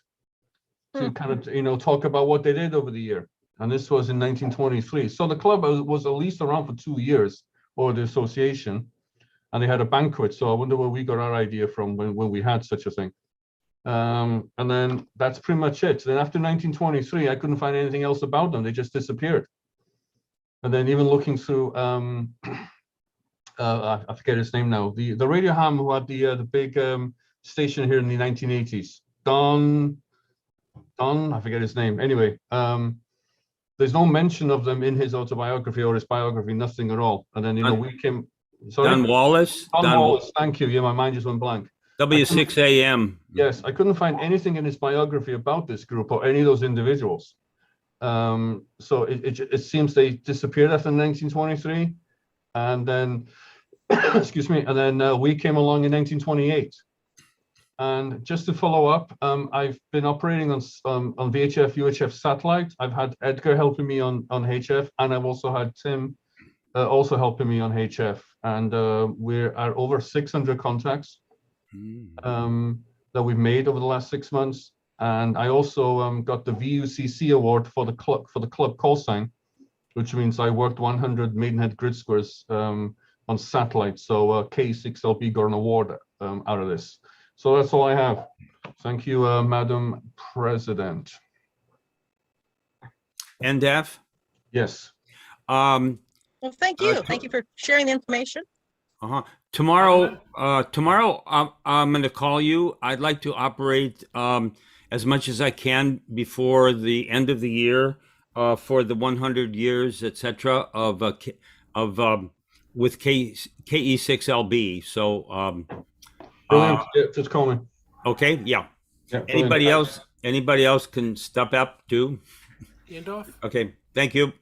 to kind of, talk about what they did over the year. And this was in 1923. So the club was at least around for 2 years, or the association, and they had a banquet. So I wonder where we got our idea from when we had such a thing. And then that's pretty much it. Then after 1923, I couldn't find anything else about them. They just disappeared. And then even looking through, I forget his name now, the radio ham who had the big station here in the 1980s, Don, I forget his name. Anyway, there's no mention of them in his autobiography or his biography, nothing at all. And then, we came, sorry? Don Wallace? Don Wallace, thank you. Yeah, my mind just went blank. W6AM. Yes, I couldn't find anything in his biography about this group or any of those individuals. So it seems they disappeared after 1923. And then, excuse me, and then we came along in 1928. And just to follow up, I've been operating on VHF, UHF satellite. I've had Edgar helping me on HF, and I've also had Tim also helping me on HF. And we're at over 600 contacts that we've made over the last 6 months. And I also got the VUCC award for the club call sign, which means I worked 100 Maidenhead grid squares on satellite. So K6LB got an award out of this. So that's all I have. Thank you, Madam President. And Def? Yes. Well, thank you. Thank you for sharing the information. Tomorrow, I'm going to call you. I'd like to operate as much as I can before the end of the year for the 100 years, etc. of with KE6LB. So. Just call me. Okay. Yeah. Anybody else? Anybody else can step up too. Andolph? Okay. Thank you.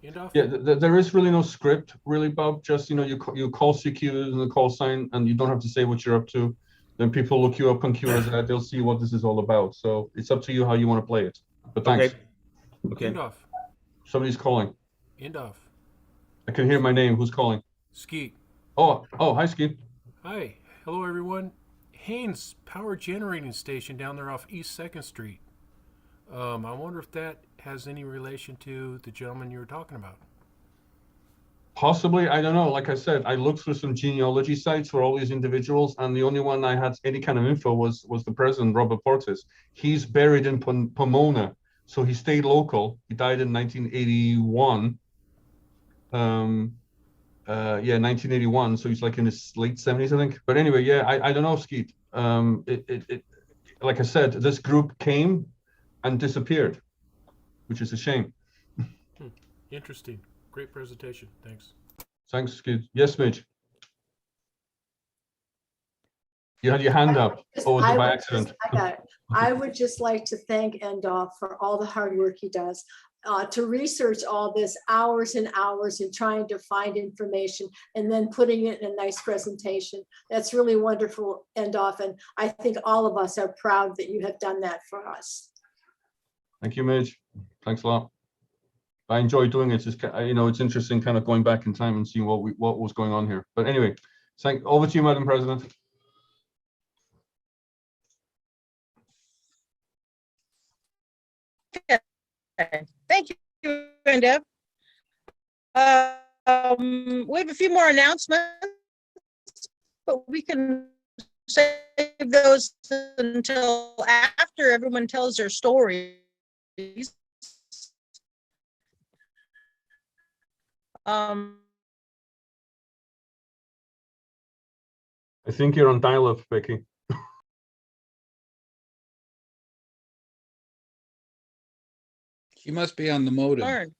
Andolph? Yeah, there is really no script, really, Bob. Just you call CQs and the call sign, and you don't have to say what you're up to. Then people look you up on QRZ. They'll see what this is all about. So it's up to you how you want to play it. But thanks. Okay. Andolph. Somebody's calling. Andolph. I can hear my name. Who's calling? Skeet. Oh, hi, Skeet. Hi. Hello, everyone. Haynes Power Generating Station down there off East 2nd Street. I wonder if that has any relation to the gentleman you were talking about. Possibly, I don't know. Like I said, I looked through some genealogy sites for all these individuals, and the only one I had any kind of info was the president, Robert Portis. He's buried in Pomona, so he stayed local. He died in 1981. 1981. So he's like in his late 70s, I think. But anyway, yeah, I don't know, Skeet. Like I said, this group came and disappeared, which is a shame. Interesting. Great presentation. Thanks. Thanks, Skeet. Yes, Mitch. You had your hand up. Oh, was it by accident? I got it. I would just like to thank Endolph for all the hard work he does. To research all this hours and hours and trying to find information and then putting it in a nice presentation. That's really wonderful, Endolph. And I think all of us are proud that you have done that for us. Thank you, Midge. Thanks a lot. I enjoy doing it. It's just, it's interesting kind of going back in time and seeing what was going on here. But anyway, over to you, Madam President. Okay. Thank you, Brenda. We have a few more announcements, but we can save those until after everyone tells their stories. I think you're on dial-up, Becky. You must be on the modem.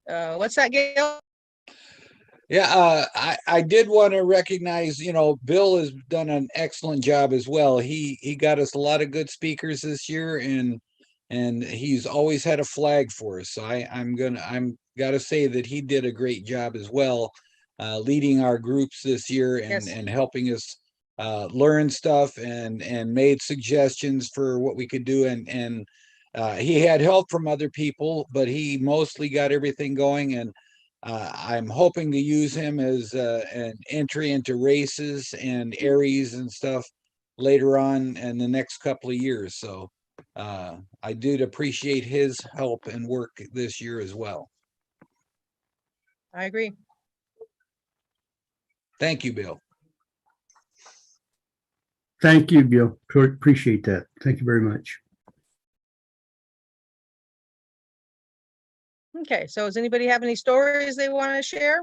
What's that, Gail? Yeah, I did want to recognize, Bill has done an excellent job as well. He got us a lot of good speakers this year, and he's always had a flag for us. So I'm gotta say that he did a great job as well, leading our groups this year and helping us learn stuff and made suggestions for what we could do and He had help from other people, but he mostly got everything going, and I'm hoping to use him as an entry into races and Aries and stuff later on in the next couple of years. So I did appreciate his help and work this year as well. I agree. Thank you, Bill. Thank you, Bill. Appreciate that. Thank you very much. Okay, so does anybody have any stories they want to share?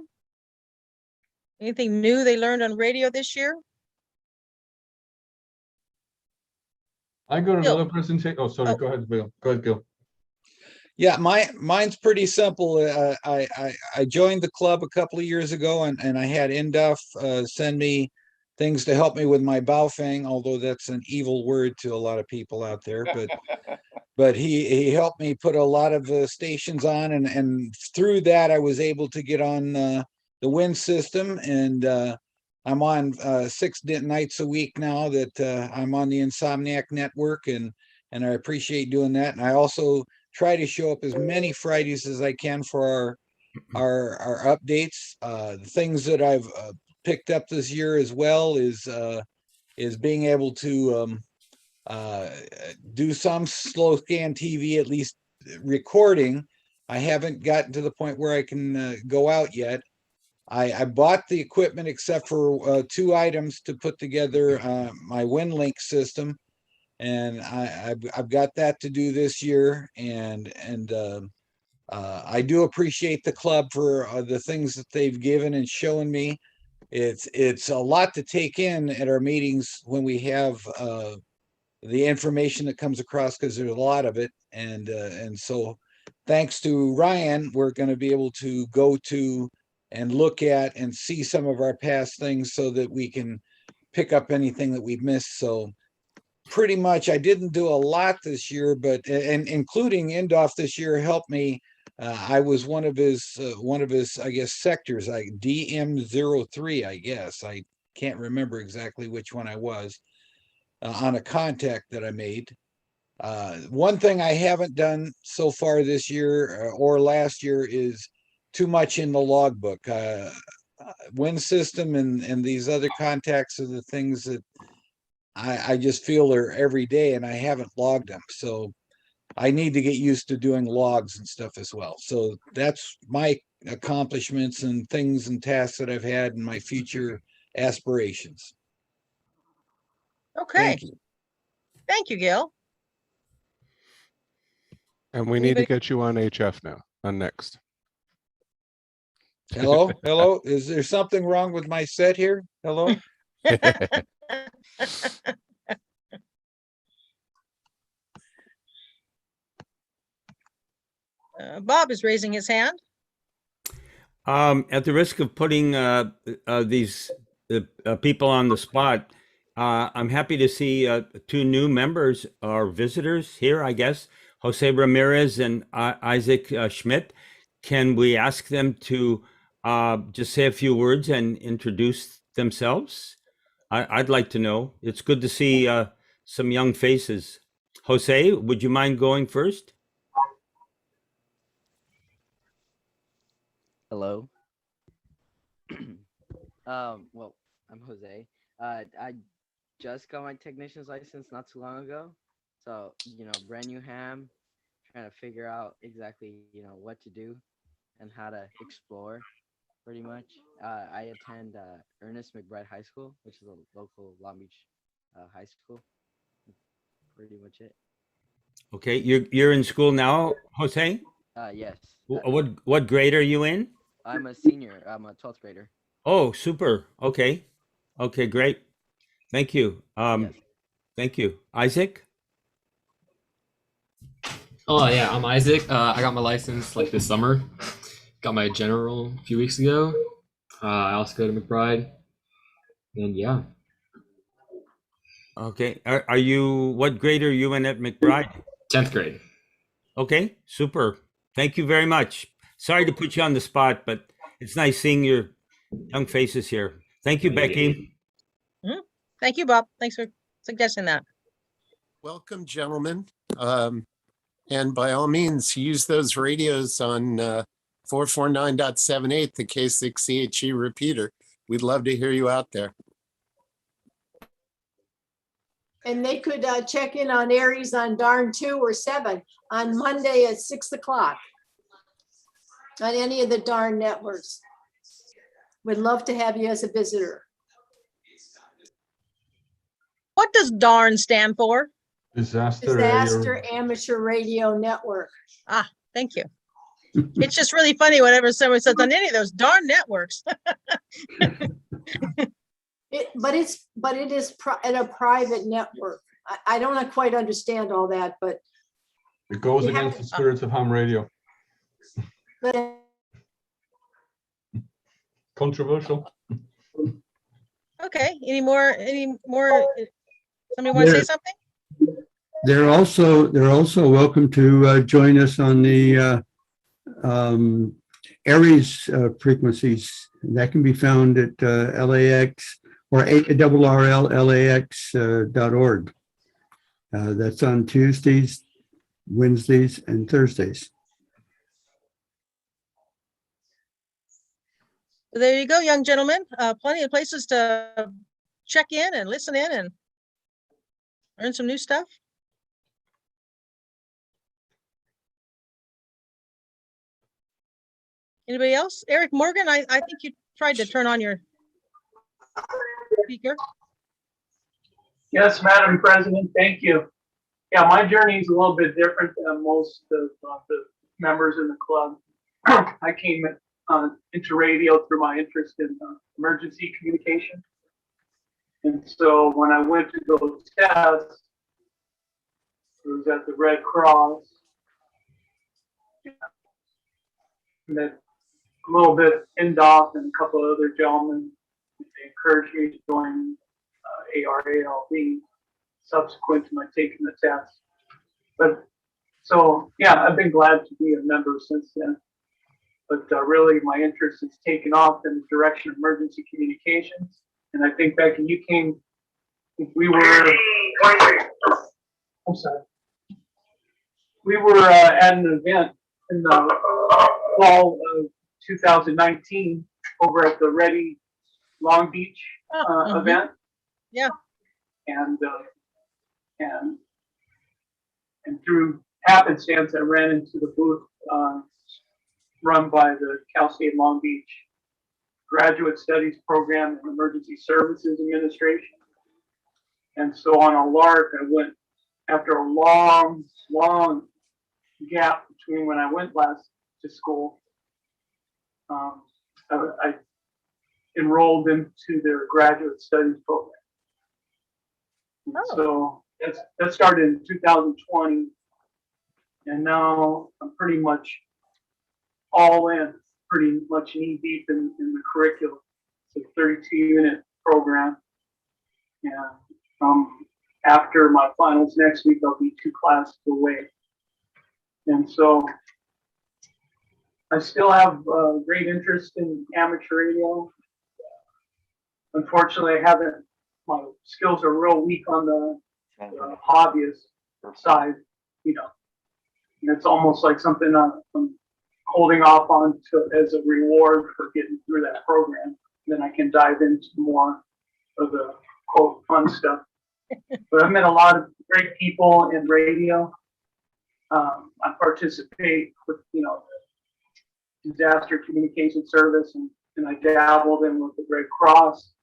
Anything new they learned on radio this year? I got Bill. another presentation. Oh, sorry. Go ahead, Bill. Go ahead, Gil. Yeah, mine's pretty simple. I joined the club a couple of years ago, and I had Induff send me things to help me with my Baofeng, although that's an evil word to a lot of people out there. But he helped me put a lot of stations on, and through that I was able to get on the wind system, and I'm on 6 nights a week now that I'm on the Insomniac network, and I appreciate doing that. And I also try to show up as many Fridays as I can for our updates. The things that I've picked up this year as well is being able to do some slow scan TV, at least recording. I haven't gotten to the point where I can go out yet. I bought the equipment except for 2 items to put together my WinLink system, and I've got that to do this year. And I do appreciate the club for the things that they've given and shown me. It's a lot to take in at our meetings when we have the information that comes across, because there's a lot of it. And so thanks to Ryan, we're going to be able to go to and look at and see some of our past things so that we can pick up anything that we've missed. So pretty much I didn't do a lot this year, but and including Indoff this year helped me. I was one of his I guess sectors, like DM03, I guess. I can't remember exactly which one I was on a contact that I made. One thing I haven't done so far this year or last year is too much in the logbook. Wind system and these other contacts are the things that I just feel are every day, and I haven't logged them. So I need to get used to doing logs and stuff as well. So that's my accomplishments and things and tasks that I've had in my future aspirations. Okay. Thank you. Thank you, Gil. And we need to get you on HF now, on next. Hello? Hello? Is there something wrong with my set here? Hello? Bob is raising his hand. At the risk of putting these people on the spot, I'm happy to see 2 new members or visitors here, I guess, Jose Ramirez and Isaac Schmidt. Can we ask them to just say a few words and introduce themselves? I'd like to know. It's good to see some young faces. Jose, would you mind going first? Hello. Well, I'm Jose. I just got my technician's license not too long ago. So, brand new ham, trying to figure out exactly, what to do and how to explore pretty much. I attend Ernest McBride High School, which is a local Long Beach high school. Pretty much it. Okay, you're in school now, Jose? Yes. What grade are you in? I'm a senior. I'm a 12th grader. Oh, super. Okay. Okay, great. Thank you. Thank you. Isaac? Oh yeah, I'm Isaac. I got my license like this summer. Got my general a few weeks ago. I also go to McBride. And yeah. Okay. Are you, what grade are you in at McBride? 10th grade. Okay, super. Thank you very much. Sorry to put you on the spot, but it's nice seeing your young faces here. Thank you, Becky. Thank you, Bob. Thanks for suggesting that. Welcome, gentlemen. And by all means, use those radios on 449.78, the K6 CHE repeater. We'd love to hear you out there. And they could check in on Aries on darn 2 or 7 on Monday at 6 o'clock on any of the darn networks. Would love to have you as a visitor. What does DARN stand for? Disaster Amateur Radio Network. Ah, thank you. It's just really funny whenever someone says on any of those darn networks. But it is at a private network. I don't quite understand all that, but it goes against the spirits of ham radio. But controversial. Okay. Any more? Somebody want to say something? They're also welcome to join us on the Aries frequencies. That can be found at LAX or ARRLLAX.org. That's on Tuesdays, Wednesdays, and Thursdays. There you go, young gentlemen. Plenty of places to check in and listen in and learn some new stuff. Anybody else? Eric Morgan, I think you tried to turn on your speaker. Yes, Madam President, thank you. Yeah, my journey is a little bit different than most of the members in the club. I came into radio through my interest in emergency communication. And so when I went to go test, it was at the Red Cross. Met a little bit NDOC and a couple of other gentlemen. They encouraged me to join ARALB subsequent to my taking the test. But so, yeah, I've been glad to be a member since then. But really, my interest has taken off in the direction of emergency communications. And I think, Becky, you came, we were at an event in the fall of 2019 over at the Ready Long Beach event. Yeah. And through happenstance, I ran into the booth run by the Cal State Long Beach Graduate Studies Program and Emergency Services Administration. And so on a lark, I went after a long gap between when I went last to school. I enrolled into their graduate studies program. So that started in 2020, and now I'm pretty much all in, pretty much knee deep in the curriculum. It's a 32-unit program, and after my finals next week, I'll be 2 classes away. And so I still have great interest in amateur radio. Unfortunately, my skills are real weak on the hobbyist side, you know. And it's almost like something I'm holding off on as a reward for getting through that program. Then I can dive into more of the quote fun stuff. But I've met a lot of great people in radio. I participate with, the disaster communication service, and I dabbled in with the Red Cross.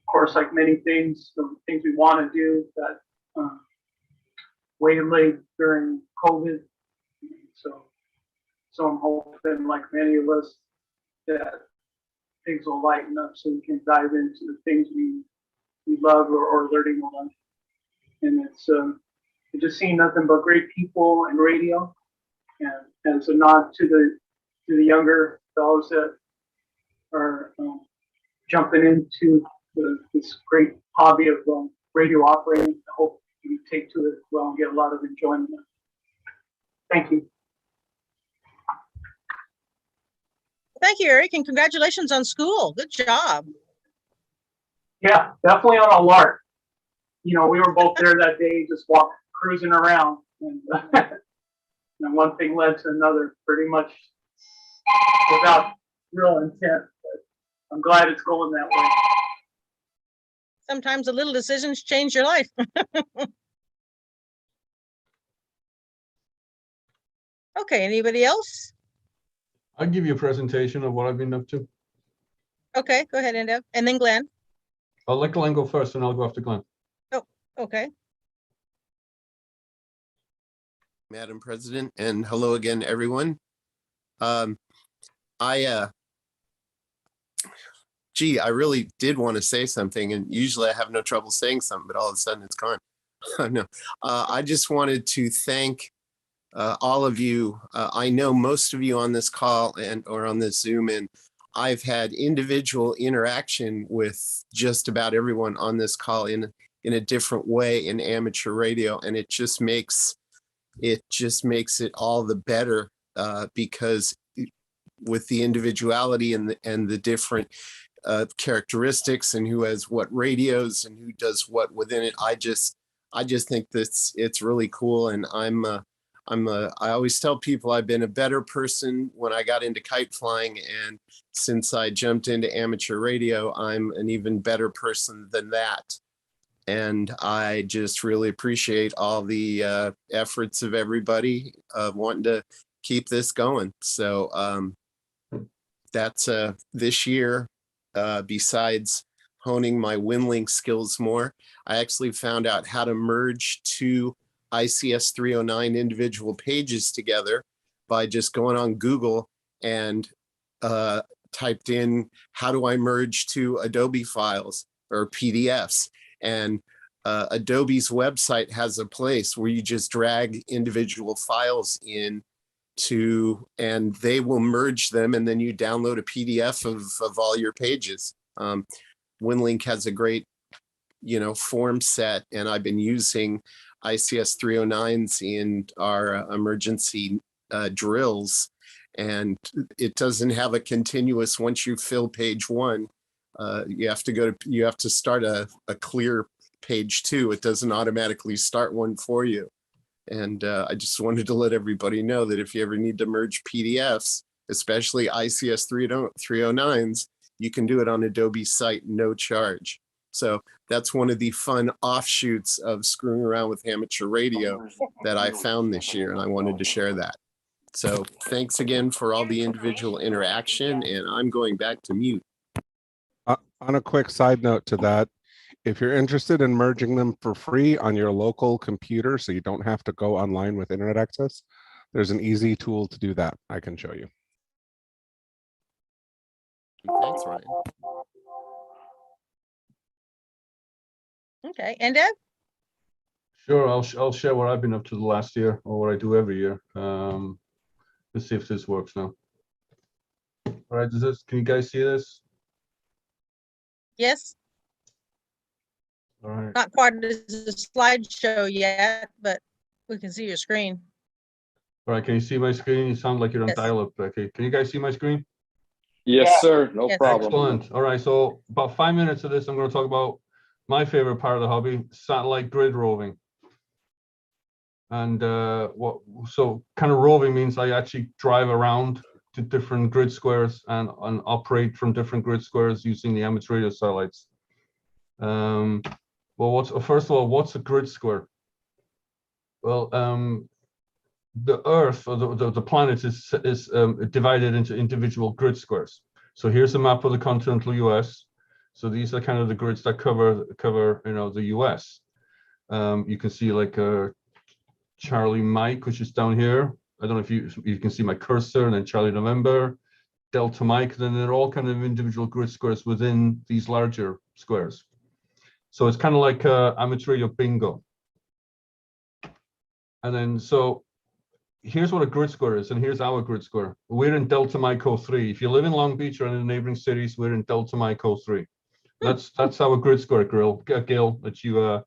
Of course, like many things, the things we want to do that waylaid during COVID. So I'm hoping, like many of us, that things will lighten up so we can dive into the things we love or learning on. And it's just seeing nothing but great people in radio, and as a nod to the younger fellows that are jumping into this great hobby of radio operating. I hope you take to it as well and get a lot of enjoyment. Thank you. Thank you, Eric, and congratulations on school. Good job. Yeah, definitely on a lark. We were both there that day, just cruising around. And And one thing led to another, pretty much without real intent. But I'm glad it's going that way. Sometimes the little decisions change your life. Okay, anybody else? I'll give you a presentation of what I've been up to. Okay, go ahead, Endo. And then Glenn. I'll let Glenn go first and I'll go after Glenn. Oh, okay. Madam President, and hello again, everyone. Gee, I really did want to say something, and usually I have no trouble saying something, but all of a sudden it's gone. No, I just wanted to thank all of you. I know most of you on this call or on this Zoom, and I've had individual interaction with just about everyone on this call in a different way in amateur radio, and it just makes it all the better because with the individuality and the different characteristics and who has what radios and who does what within it, I just think it's really cool. And I always tell people I've been a better person when I got into kite flying, and since I jumped into amateur radio, I'm an even better person than that. And I just really appreciate all the efforts of everybody wanting to keep this going. So that's this year, besides honing my WinLink skills more, I actually found out how to merge two ICS 309 individual pages together by just going on Google and typed in, how do I merge two Adobe files or PDFs? And Adobe's website has a place where you just drag individual files in and they will merge them, and then you download a PDF of all your pages. WinLink has a great, form set, and I've been using ICS 309s in our emergency drills, and it doesn't have a continuous, once you fill page one, you have to start a clear page two. It doesn't automatically start one for you. And I just wanted to let everybody know that if you ever need to merge PDFs, especially ICS 309s, you can do it on Adobe's site, no charge. So that's one of the fun offshoots of screwing around with amateur radio that I found this year, and I wanted to share that. So thanks again for all the individual interaction, and I'm going back to mute. On a quick side note to that, if you're interested in merging them for free on your local computer, so you don't have to go online with internet access, there's an easy tool to do that. I can show you. Thanks, Ryan. Okay, and Deb? Sure, I'll share what I've been up to the last year, or what I do every year. Let's see if this works now. All right, can you guys see this? Yes. All right. Not quite as a slideshow yet, but we can see your screen. All right, can you see my screen? You sound like you're on dial-up. Okay, can you guys see my screen? Yes, sir. No problem. Excellent. All right, so about 5 minutes of this, I'm going to talk about my favorite part of the hobby, satellite grid roving. And so kind of roving means I actually drive around to different grid squares and operate from different grid squares using the amateur radio satellites. Well, first of all, what's a grid square? Well, the Earth, or the planet, is divided into individual grid squares. So here's a map of the continental US. So these are kind of the grids that cover the US. You can see like Charlie Mike, which is down here. I don't know if you can see my cursor, and then Charlie November, Delta Mike. Then they're all kind of individual grid squares within these larger squares. So it's kind of like amateur radio bingo. And then so here's what a grid square is, and here's our grid square. We're in Delta Mike 03. If you live in Long Beach or in the neighboring cities, we're in Delta Mike 03. That's our grid square, Gil, that you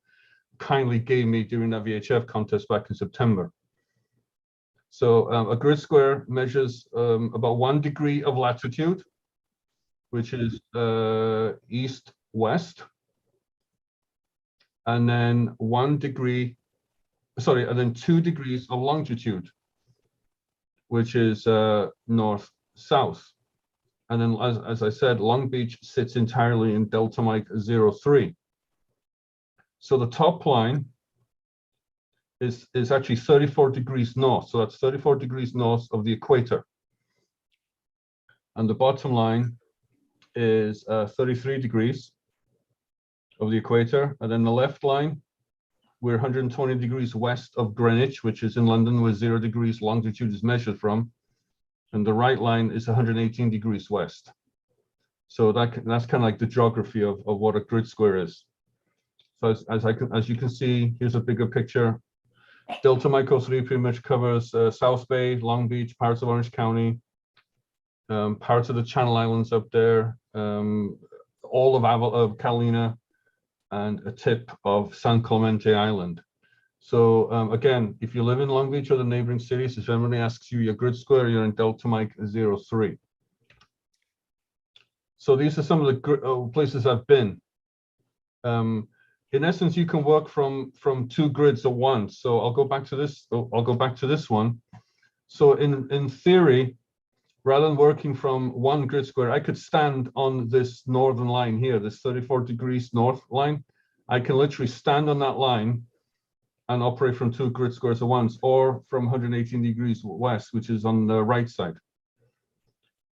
kindly gave me during that VHF contest back in September. So a grid square measures about 1 degree of latitude, which is east-west, and then 2 degrees of longitude, which is north-south. And then, as I said, Long Beach sits entirely in Delta Mike 03. So the top line is actually 34 degrees north. So that's 34 degrees north of the equator. And the bottom line is 33 degrees of the equator. And then the left line, we're 120 degrees west of Greenwich, which is in London, where 0 degrees longitude is measured from. And the right line is 118 degrees west. So that's kind of like the geography of what a grid square is. So as you can see, here's a bigger picture. Delta Mike 03 pretty much covers South Bay, Long Beach, parts of Orange County, parts of the Channel Islands up there, all of Catalina, and a tip of San Clemente Island. So again, if you live in Long Beach or the neighboring cities, if anybody asks you your grid square, you're in Delta Mike 03. So these are some of the places I've been. In essence, you can work from 2 grids at once. So I'll go back to this. I'll go back to this one. So in theory, rather than working from 1 grid square, I could stand on this northern line here, this 34 degrees north line. I can literally stand on that line and operate from 2 grid squares at once, or from 118 degrees west, which is on the right side.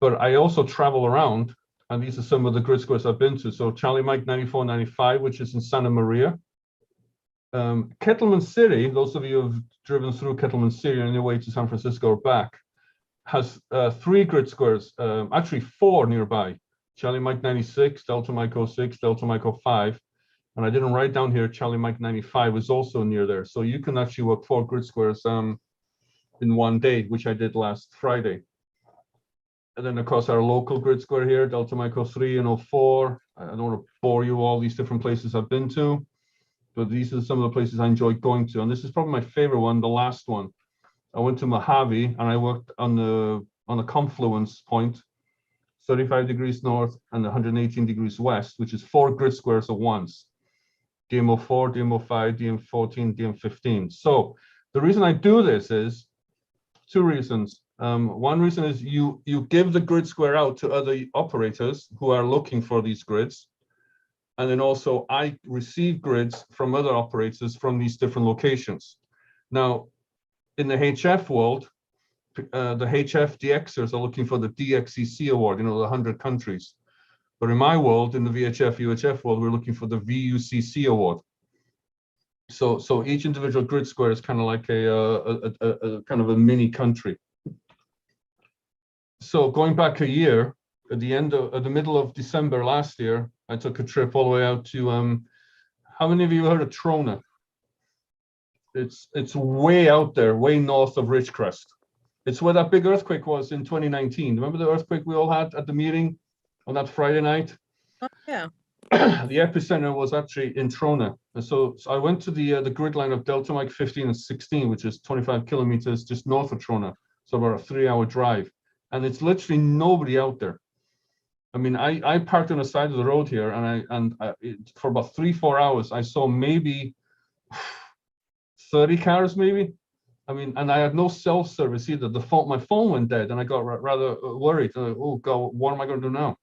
But I also travel around, and these are some of the grid squares I've been to. So Charlie Mike 9495, which is in Santa Maria. Kettleman City, those of you who have driven through Kettleman City on your way to San Francisco or back, has 3 grid squares, actually 4 nearby. Charlie Mike 96, Delta Mike 06, Delta Mike 05. And I didn't write down here, Charlie Mike 95 is also near there. So you can actually work 4 grid squares in one day, which I did last Friday. And then, of course, our local grid square here, Delta Mike 03 and 04. I don't want to bore you all these different places I've been to, but these are some of the places I enjoy going to. And this is probably my favorite one, the last one. I went to Mojave and I worked on the confluence point, 35 degrees north and 118 degrees west, which is 4 grid squares at once. DM04, DM05, DM14, DM15. So the reason I do this is 2 reasons. One reason is you give the grid square out to other operators who are looking for these grids. And then also I receive grids from other operators from these different locations. Now, in the HF world, the HF DXers are looking for the DXCC award, the 100 countries. But in my world, in the VHF, UHF world, we're looking for the VUCC award. So each individual grid square is kind of like a kind of a mini country. So going back a year, at the middle of December last year, I took a trip all the way out to, how many of you heard of Trona? It's way out there, way north of Ridgecrest. It's where that big earthquake was in 2019. Remember the earthquake we all had at the meeting on that Friday night? Oh, yeah. The epicenter was actually in Trona. And so I went to the grid line of Delta Mike 15 and 16, which is 25 kilometers just north of Trona. So about a 3-hour drive. And it's literally nobody out there. I mean, I parked on the side of the road here, and for about 3-4 hours, I saw maybe 30 cars, maybe. I mean, and I had no cell service either. My phone went dead, and I got rather worried. Oh God, what am I going to do now?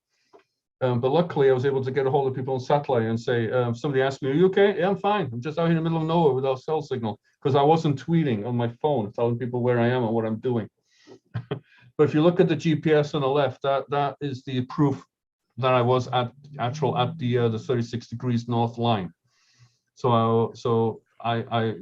But luckily, I was able to get a hold of people on satellite and say, somebody asked me, "Are you okay?" "Yeah, I'm fine. I'm just out here in the middle of nowhere without cell signal," because I wasn't tweeting on my phone, telling people where I am and what I'm doing. But if you look at the GPS on the left, that is the proof that I was at the 36 degrees north line. So I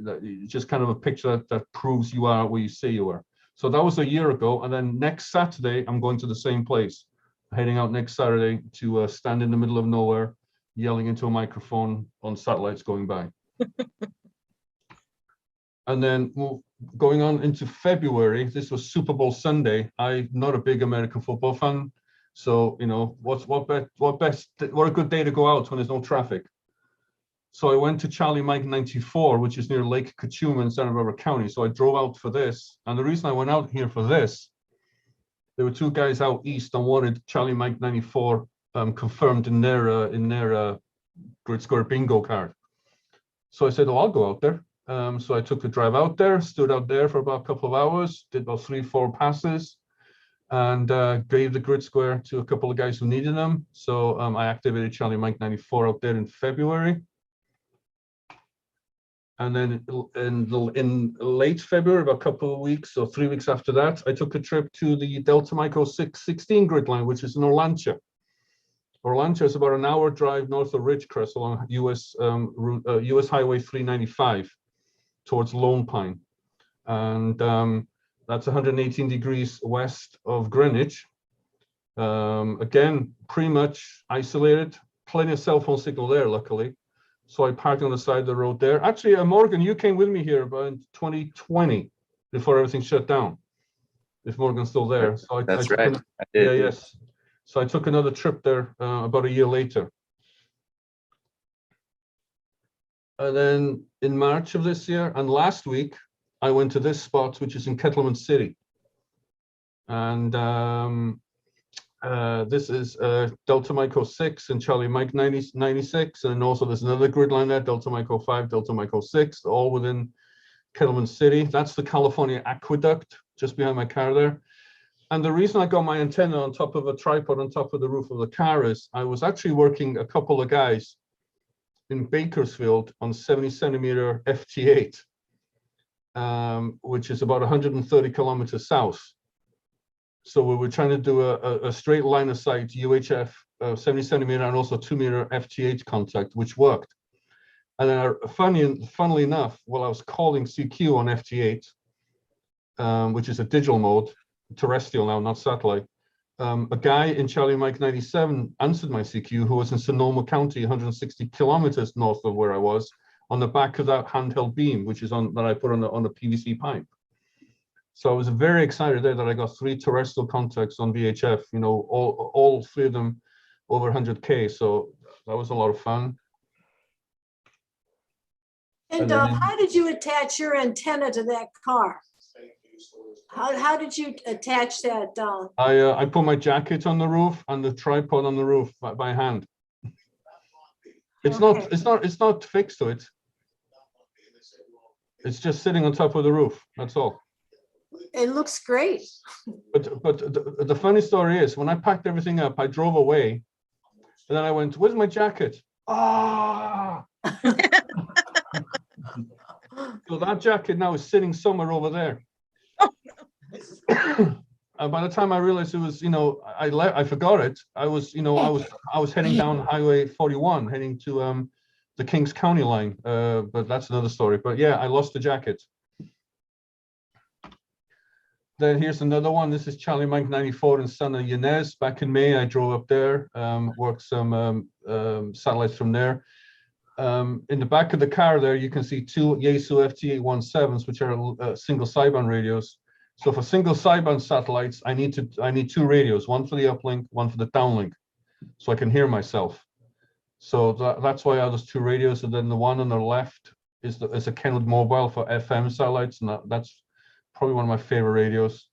just kind of a picture that proves you are where you say you are. So that was a year ago, and then next Saturday I'm going to the same place, heading out next Saturday to stand in the middle of nowhere, yelling into a microphone on satellites going by. And then going on into February, this was Super Bowl Sunday. I'm not a big American football fan, so what a good day to go out when there's no traffic. So I went to Charlie Mike 94, which is near Lake Cachuma in Santa Barbara County. So I drove out for this, and the reason I went out here for this, there were 2 guys out east and wanted Charlie Mike 94 confirmed in their grid square bingo card. So I said, "Oh, I'll go out there." So I took the drive out there, stood out there for about a couple of hours, did about 3-4 passes, and gave the grid square to a couple of guys who needed them. So I activated Charlie Mike 94 out there in February. And then in late February, about a couple of weeks or 3 weeks after that, I took a trip to the Delta Mike 616 grid line, which is in Orlancha. Orlancha is about an hour drive north of Ridgecrest along US Highway 395 towards Lone Pine. And that's 118 degrees west of Greenwich. Again, pretty much isolated, plenty of cell phone signal there, luckily. So I parked on the side of the road there. Actually, Morgan, you came with me here about 2020 before everything shut down. If Morgan's still there. So That's right. I did. Yeah, yes. So I took another trip there about a year later. And then in March of this year and last week, I went to this spot, which is in Kettleman City. And this is Delta Mike 06 and Charlie Mike 96. And also there's another grid line there, Delta Mike 05, Delta Mike 06, all within Kettleman City. That's the California Aqueduct just behind my car there. And the reason I got my antenna on top of a tripod on top of the roof of the car is I was actually working a couple of guys in Bakersfield on 70 centimeter FT8, which is about 130 kilometers south. So we were trying to do a straight line of sight UHF 70 centimeter and also 2 meter FT8 contact, which worked. And then funnily enough, while I was calling CQ on FT8, which is a digital mode, terrestrial now, not satellite, a guy in Charlie Mike 97 answered my CQ who was in Sonoma County, 160 kilometers north of where I was, on the back of that handheld beam, which is that I put on the PVC pipe. So I was very excited there that I got 3 terrestrial contacts on VHF, you know, all 3 of them over 100K. So that was a lot of fun. And how did you attach your antenna to that car? How did you attach that down? I put my jacket on the roof and the tripod on the roof by hand. It's not fixed to it. It's just sitting on top of the roof. That's all. It looks great. But the funny story is when I packed everything up, I drove away, and then I went, "Where's my jacket?" Ah. So that jacket now is sitting somewhere over there. And by the time I realized it was, you know, I forgot it. I was, you know, I was heading down Highway 41, heading to the Kings County line. But that's another story. But yeah, I lost the jacket. Then here's another one. This is Charlie Mike 94 in Santa Ynez. Back in May, I drove up there, worked some satellites from there. In the back of the car there, you can see 2 Yaesu FT817s, which are single sideband radios. So for single sideband satellites, I need 2 radios, one for the uplink, one for the downlink, so I can hear myself. So that's why I have those 2 radios. And then the one on the left is a Kenwood Mobile for FM satellites, and that's probably one of my favorite radios.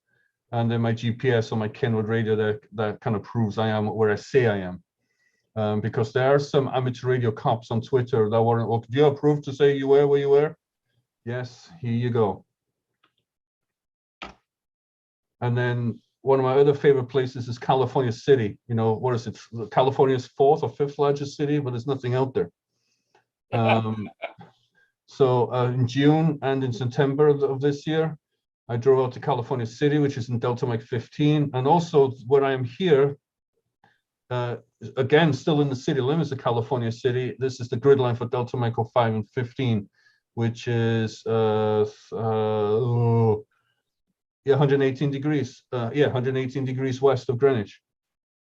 And then my GPS on my Kenwood radio that kind of proves I am where I say I am. Because there are some amateur radio cops on Twitter that weren't, well, do you have proof to say you were where you were? Yes, here you go. And then one of my other favorite places is California City. You know, what is it? California's 4th or 5th largest city, but there's nothing out there. So in June and in September of this year, I drove out to California City, which is in Delta Mike 15. And also where I am here, again, still in the city limits of California City, this is the grid line for Delta Mike 05 and 15, which is 118 degrees. 118 degrees west of Greenwich.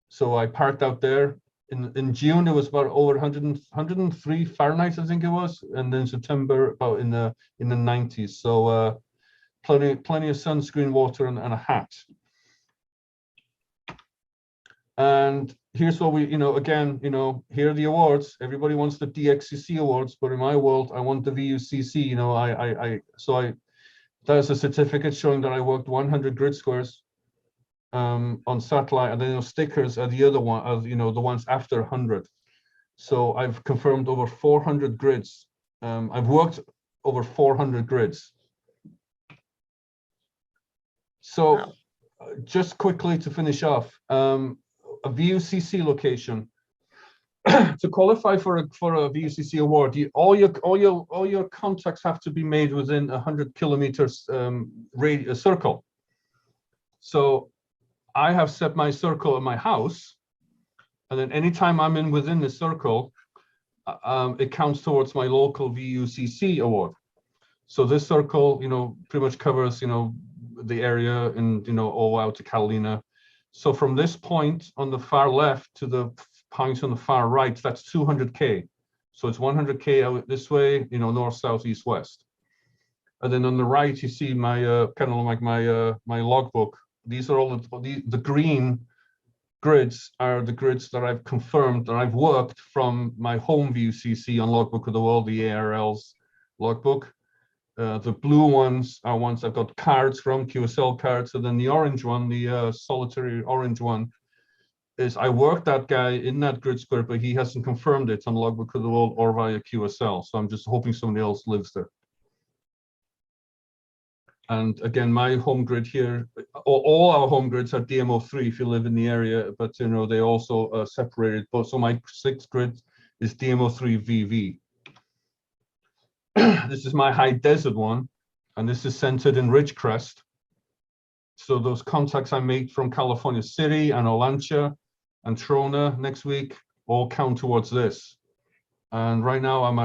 So I parked out there. In June, it was about over 103 Fahrenheit, I think it was, and then September about in the 90s. So plenty of sunscreen, water, and a hat. And here's what we, you know, again, you know, here are the awards. Everybody wants the DXCC awards, but in my world, I want the VUCC. You know, that's a certificate showing that I worked 100 grid squares on satellite, and then those stickers are the other one, you know, the ones after 100. So I've confirmed over 400 grids. I've worked over 400 grids. So just quickly to finish off, a VUCC location. To qualify for a VUCC award, all your contacts have to be made within 100 kilometers circle. So I have set my circle at my house, and then anytime I'm within the circle, it counts towards my local VUCC award. So this circle, pretty much covers, the area and, all out to Catalina. So from this point on the far left to the point on the far right, that's 200K. So it's 100K out this way, north, south, east, west. And then on the right, you see my kind of like my logbook. These are all the green grids are the grids that I've confirmed that I've worked from my home VUCC on Logbook of the World, the ARL's logbook. The blue ones are ones I've got cards from, QSL cards, and then the orange one, the solitary orange one, is I worked that guy in that grid square, but he hasn't confirmed it on Logbook of the World or via QSL. So I'm just hoping somebody else lives there. And again, my home grid here, all our home grids are DMO3 if you live in the area, but they also separated. But so my 6th grid is DMO3 VV. This is my high desert one, and this is centered in Ridgecrest. So those contacts I made from California City and Olancha and Trona next week all count towards this. And right now I'm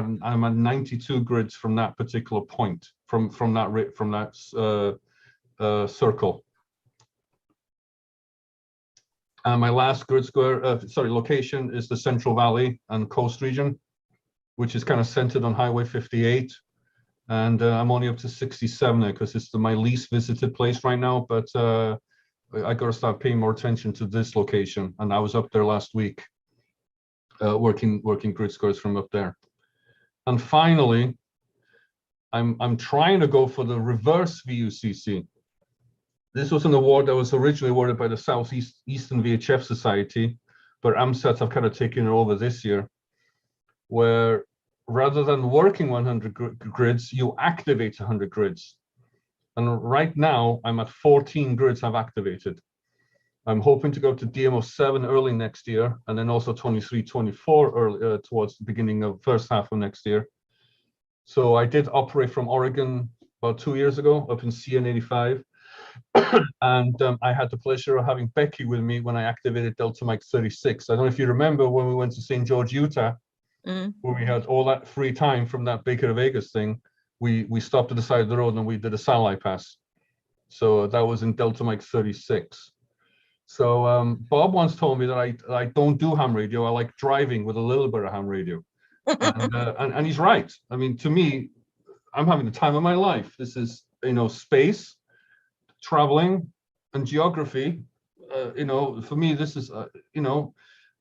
at 92 grids from that particular point, from that circle. And my last grid square, location is the Central Valley and Coast region, which is kind of centered on Highway 58. And I'm only up to 67 there because it's my least visited place right now. But I got to start paying more attention to this location. And I was up there last week, working grid scores from up there. And finally, I'm trying to go for the reverse VUCC. This was an award that was originally awarded by the Southeastern VHF Society, but AMSAT have kind of taken it over this year, where rather than working 100 grids, you activate 100 grids. And right now, I'm at 14 grids I've activated. I'm hoping to go to DMO7 early next year, and then also 23, 24 early, towards the beginning of first half of next year. So I did operate from Oregon about 2 years ago up in CN85. And I had the pleasure of having Becky with me when I activated Delta Mike 36. I don't know if you remember when we went to St. George, Utah, where we had all that free time from that Baker to Vegas thing. We stopped at the side of the road and we did a satellite pass. So that was in Delta Mike 36. So Bob once told me that I don't do ham radio. I like driving with a little bit of ham radio. And he's right. I mean, to me, I'm having the time of my life. This is, space, traveling, and geography. For me, this is,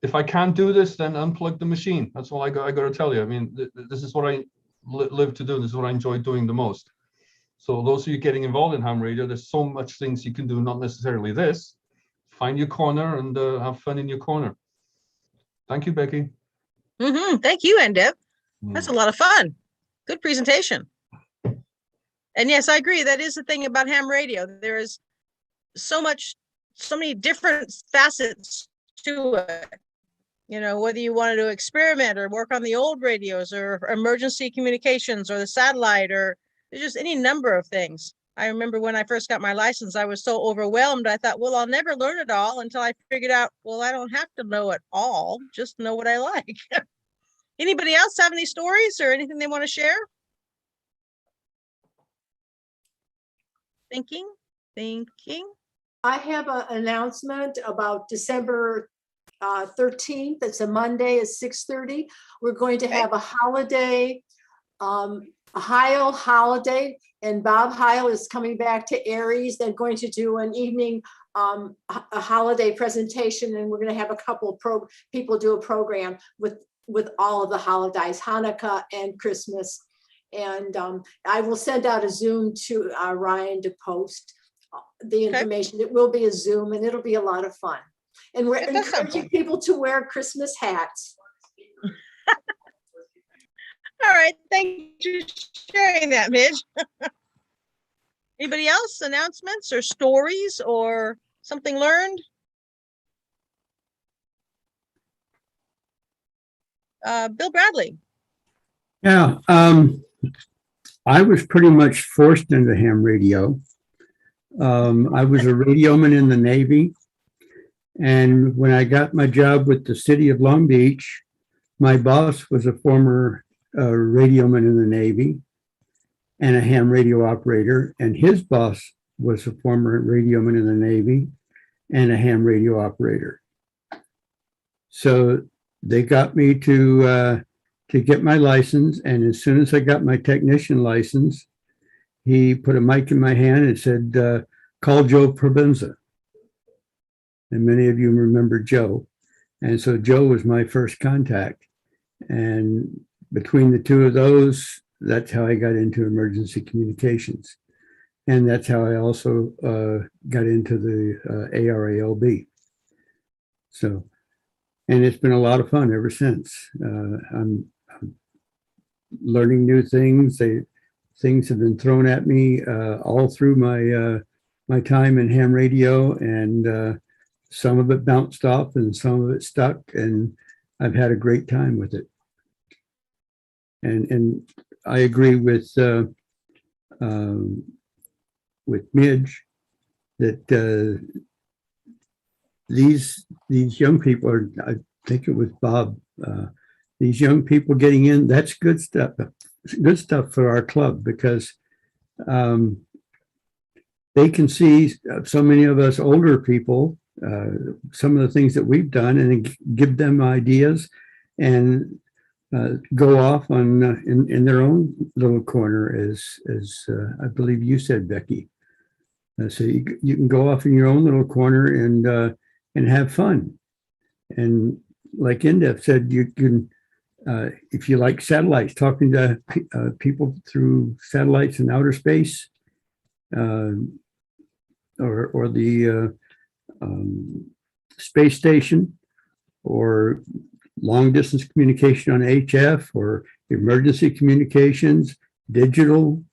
if I can't do this, then unplug the machine. That's all I got to tell you. I mean, this is what I live to do. This is what I enjoy doing the most. So those of you getting involved in ham radio, there's so much things you can do, not necessarily this. Find your corner and have fun in your corner. Thank you, Becky. Thank you, Deb. That's a lot of fun. Good presentation. And yes, I agree. That is the thing about ham radio. There is so many different facets to it. Whether you wanted to experiment or work on the old radios or emergency communications or the satellite, or there's just any number of things. I remember when I first got my license, I was so overwhelmed. I thought, well, I'll never learn it all until I figured out, well, I don't have to know it all, just know what I like. Anybody else have any stories or anything they want to share? Thinking. I have an announcement about December 13th. It's a Monday at 6:30. We're going to have a holiday, a Heil holiday, and Bob Heil is coming back to Aries. They're going to do an evening, a holiday presentation, and we're going to have a couple of people do a program with all of the holidays, Hanukkah and Christmas. And I will send out a Zoom to Ryan to post the information. It will be a Zoom, and it'll be a lot of fun. And we're encouraging people to wear Christmas hats. All right, thank you for sharing that, Midge. Anybody else? Announcements or stories or something learned? Bill Bradley. Yeah, I was pretty much forced into ham radio. I was a radioman in the Navy. And when I got my job with the city of Long Beach, my boss was a former radioman in the Navy and a ham radio operator. And his boss was a former radioman in the Navy and a ham radio operator. So they got me to get my license. And as soon as I got my technician license, he put a mic in my hand and said, call Joe Provenza. And many of you remember Joe. And so Joe was my first contact. And between the two of those, that's how I got into emergency communications. And that's how I also got into the ARALB. So, and it's been a lot of fun ever since. I'm learning new things. Things have been thrown at me all through my time in ham radio, and some of it bounced off and some of it stuck, and I've had a great time with it. And I agree with Midge that these young people are, I think it was Bob, these young people getting in, that's good stuff. Good stuff for our club, because they can see so many of us older people, some of the things that we've done, and give them ideas and go off on in their own little corner, as I believe you said, Becky. So you can go off in your own little corner and have fun. And like Indef said, you can, if you like satellites, talking to people through satellites in outer space, or the space station, or long distance communication on HF, or emergency communications, digital,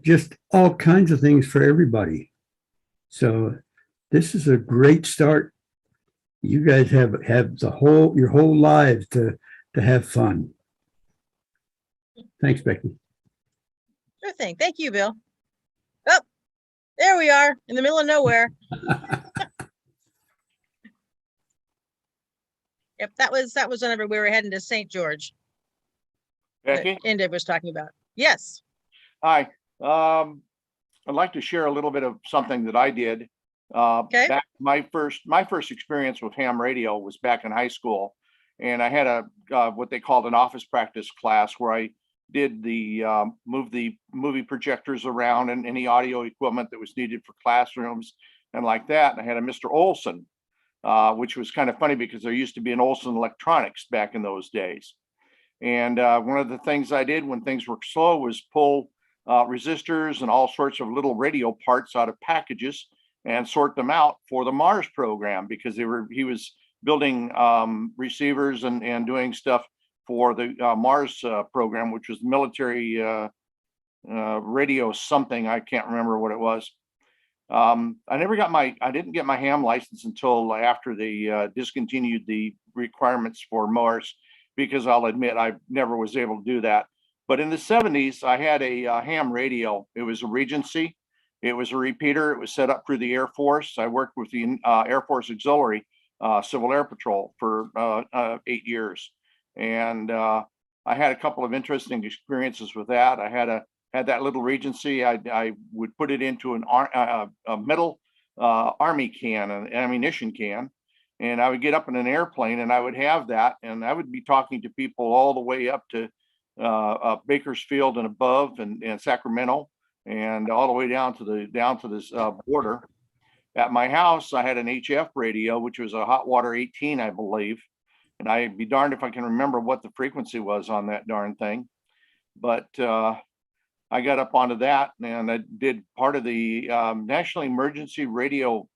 just all kinds of things for everybody. So this is a great start. You guys have your whole lives to have fun. Thanks, Becky. Sure thing. Thank you, Bill. Oh, there we are in the middle of nowhere. Yep, that was whenever we were heading to St. George. Becky? Indef was talking about. Yes. Hi. I'd like to share a little bit of something that I did. Okay. Back my first experience with ham radio was back in high school, and I had a what they called an office practice class where I did the move the movie projectors around and any audio equipment that was needed for classrooms and like that. And I had a Mr. Olson, which was kind of funny because there used to be an Olson Electronics back in those days. And one of the things I did when things were slow was pull resistors and all sorts of little radio parts out of packages and sort them out for the Mars program, because he was building receivers and doing stuff for the Mars program, which was military radio something. I can't remember what it was. I didn't get my ham license until after they discontinued the requirements for Mars, because I'll admit I never was able to do that. But in the 70s, I had a ham radio. It was a Regency. It was a repeater. It was set up through the Air Force. I worked with the Air Force Auxiliary Civil Air Patrol for 8 years. And I had a couple of interesting experiences with that. I had that little Regency. I would put it into a metal Army can, an ammunition can. And I would get up in an airplane and I would have that. And I would be talking to people all the way up to Bakersfield and above, and Sacramento, and all the way down to this border. At my house, I had an HF radio, which was a hot water 18, I believe. And I'd be darned if I can remember what the frequency was on that darn thing. But I got up onto that, and I did part of the National Emergency Radio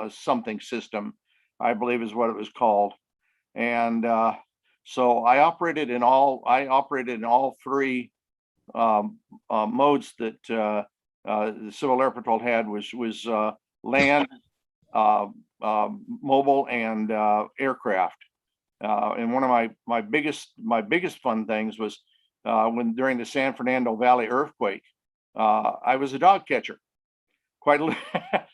something system, I believe is what it was called. And So I operated in all three modes that the Civil Air Patrol had, was land, mobile, and aircraft. And one of my biggest fun things was when during the San Fernando Valley earthquake, I was a dog catcher,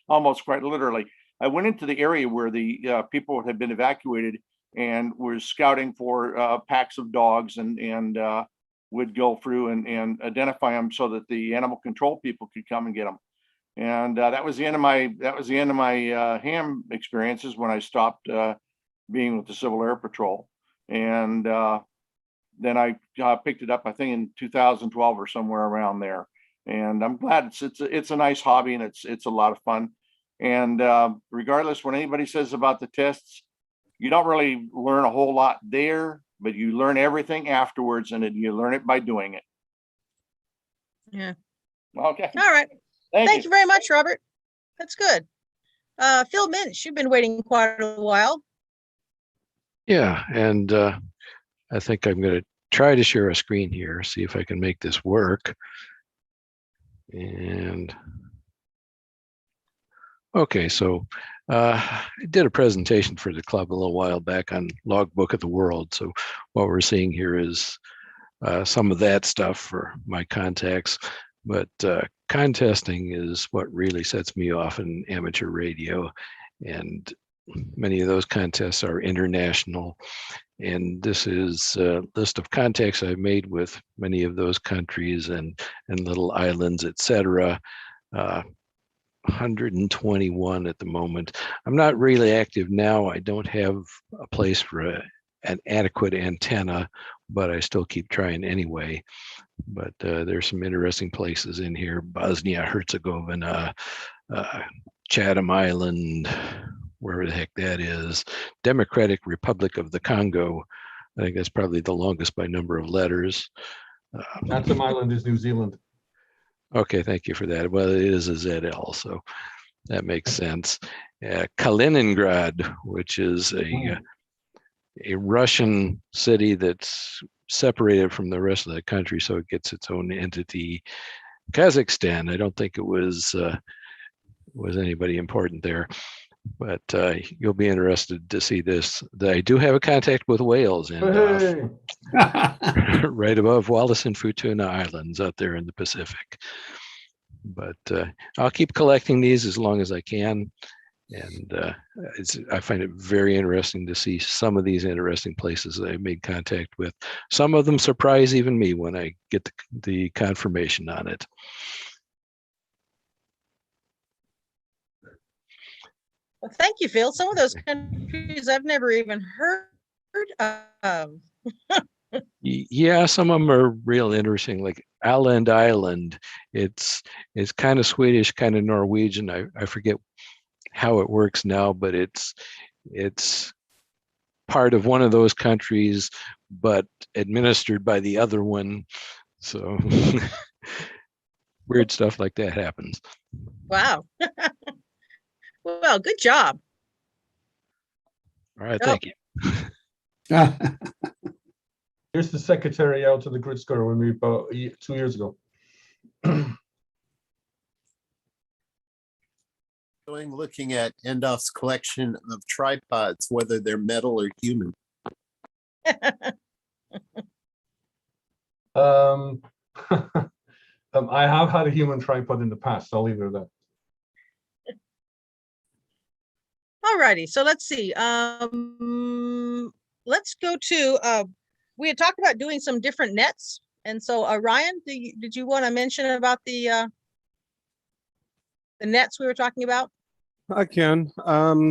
almost quite literally. I went into the area where the people had been evacuated and was scouting for packs of dogs, and would go through and identify them so that the animal control people could come and get them. And that was the end of my ham experiences when I stopped being with the Civil Air Patrol. And then I picked it up, I think in 2012 or somewhere around there. And I'm glad it's a nice hobby, and it's a lot of fun. And regardless, when anybody says about the tests, you don't really learn a whole lot there, but you learn everything afterwards, and you learn it by doing it. Yeah. Okay. All right. Thank Thank you very much, Robert. That's good. Phil Minch, you've been waiting quite a while. Yeah, and I think I'm going to try to share a screen here, see if I can make this work. And okay, so I did a presentation for the club a little while back on Logbook of the World. So what we're seeing here is some of that stuff for my contacts, but contesting is what really sets me off in amateur radio. And many of those contests are international. And this is a list of contacts I've made with many of those countries and little islands, etc. 121 at the moment. I'm not really active now. I don't have a place for an adequate antenna, but I still keep trying anyway. But there's some interesting places in here: Bosnia, Herzegovina, Chatham Island, wherever the heck that is, Democratic Republic of the Congo. I think that's probably the longest by number of letters. Chatham Island is New Zealand. Okay, thank you for that. Well, it is a ZL, so that makes sense. Kaliningrad, which is a Russian city that's separated from the rest of the country, so it gets its own entity. Kazakhstan, I don't think it was anybody important there, but you'll be interested to see this. I do have a contact with Wales, and right above Wallis and Futuna Islands out there in the Pacific. But I'll keep collecting these as long as I can. And I find it very interesting to see some of these interesting places that I made contact with. Some of them surprise even me when I get the confirmation on it. Well, thank you, Phil. Some of those countries I've never even heard of. Yeah, some of them are real interesting, like Åland Island. It's kind of Swedish, kind of Norwegian. I forget how it works now, but it's part of one of those countries, but administered by the other one. So weird stuff like that happens. Wow. Well, good job. All right, thank you. Here's the secretary out to the grid score when we about 2 years ago. Looking at Endoff's collection of tripods, whether they're metal or human. I have had a human tripod in the past. I'll leave it at that. All righty, so let's see. Let's go to, we had talked about doing some different nets. And so Ryan, did you want to mention about the nets we were talking about? I can.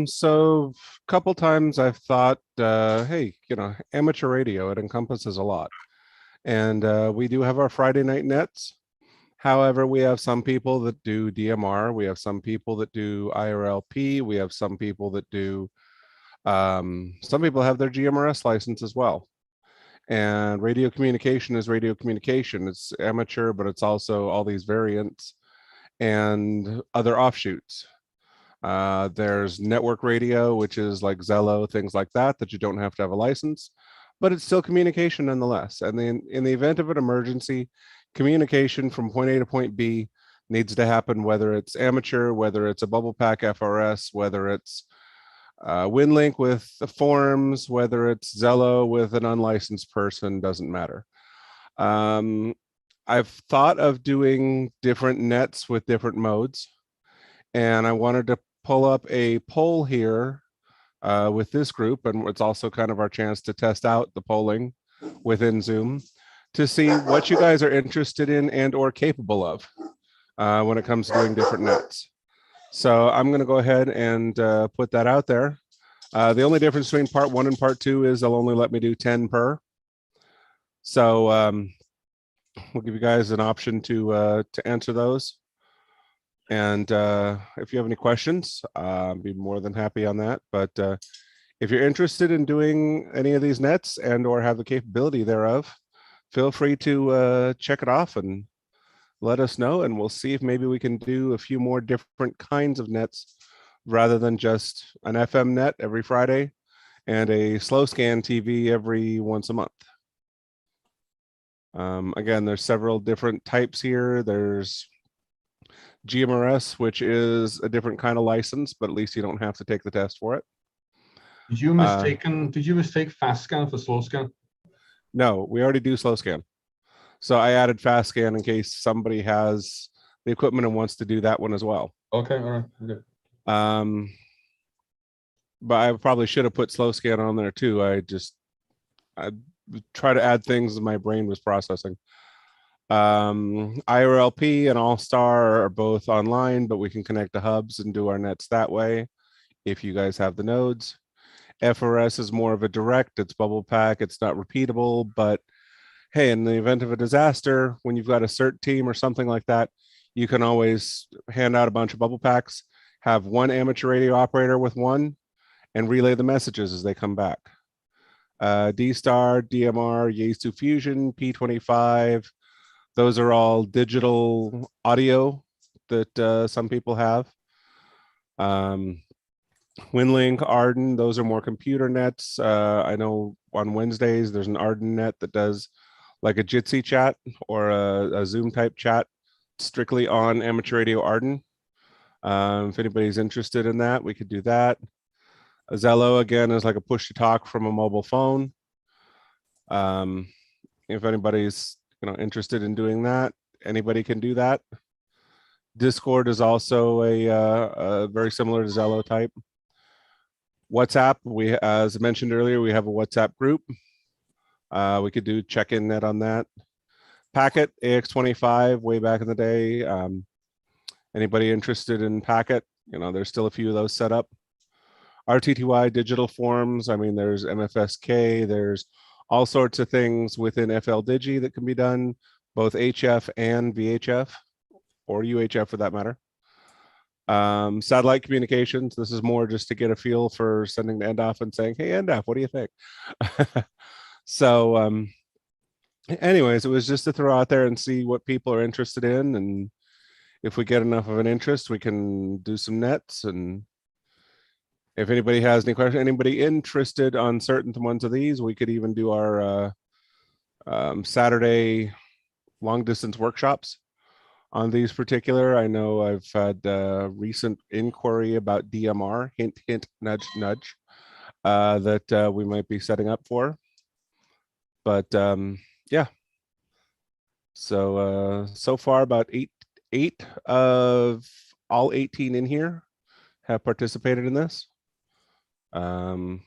So a couple times I've thought, hey, amateur radio, it encompasses a lot. And we do have our Friday night nets. However, we have some people that do DMR. We have some people that do IRLP. We have some people that do, some people have their GMRS license as well. And radio communication is radio communication. It's amateur, but it's also all these variants and other offshoots. There's network radio, which is like Zello, things like that, that you don't have to have a license. but it's still communication nonetheless. And then in the event of an emergency, communication from point A to point B needs to happen, whether it's amateur, whether it's a bubble pack FRS, whether it's WinLink with the forums, whether it's Zello with an unlicensed person, doesn't matter. I've thought of doing different nets with different modes, and I wanted to pull up a poll here with this group, and it's also kind of our chance to test out the polling within Zoom to see what you guys are interested in and or capable of when it comes to doing different nets. So I'm going to go ahead and put that out there. The only difference between part 1 and part 2 is they'll only let me do 10 per. So we'll give you guys an option to answer those. And if you have any questions, I'd be more than happy on that. But if you're interested in doing any of these nets and or have the capability thereof, feel free to check it off and let us know, and we'll see if maybe we can do a few more different kinds of nets rather than just an FM net every Friday and a slow scan TV every once a month. Again, there's several different types here. There's GMRS, which is a different kind of license, but at least you don't have to take the test for it. Did you mistake fast scan for slow scan? No, we already do slow scan. So I added fast scan in case somebody has the equipment and wants to do that one as well. Okay, all right. Okay. But I probably should have put slow scan on there too. I try to add things my brain was processing. IRLP and All-Star are both online, but we can connect to hubs and do our nets that way if you guys have the nodes. FRS is more of a direct, it's bubble pack, it's not repeatable, but hey, in the event of a disaster, when you've got a CERT team or something like that, you can always hand out a bunch of bubble packs, have one amateur radio operator with one, and relay the messages as they come back. D-Star, DMR, Yaesu Fusion, P25, those are all digital audio that some people have. WinLink, Arden, those are more computer nets. I know on Wednesdays there's an Arden net that does like a Jitsi chat or a Zoom type chat strictly on amateur radio Arden. If anybody's interested in that, we could do that. Zello again is like a push to talk from a mobile phone. If anybody's interested in doing that, anybody can do that. Discord is also a very similar to Zello type. WhatsApp, as I mentioned earlier, we have a WhatsApp group. We could do check-in net on that. Packet, AX25, way back in the day. Anybody interested in Packet? There's still a few of those set up. RTTY digital forms. I mean, there's MFSK. There's all sorts of things within FLDigi that can be done, both HF and VHF, or UHF for that matter. Satellite communications. This is more just to get a feel for sending to NDOF and saying, hey, NDOF, what do you think? So anyways, it was just to throw out there and see what people are interested in. And if we get enough of an interest, we can do some nets. And if anybody has any questions, anybody interested on certain ones of these, we could even do our Saturday long distance workshops on these particular. I know I've had recent inquiry about DMR, hint, hint, nudge, nudge, that we might be setting up for. But yeah, so far about eight of all 18 in here have participated in this. Again,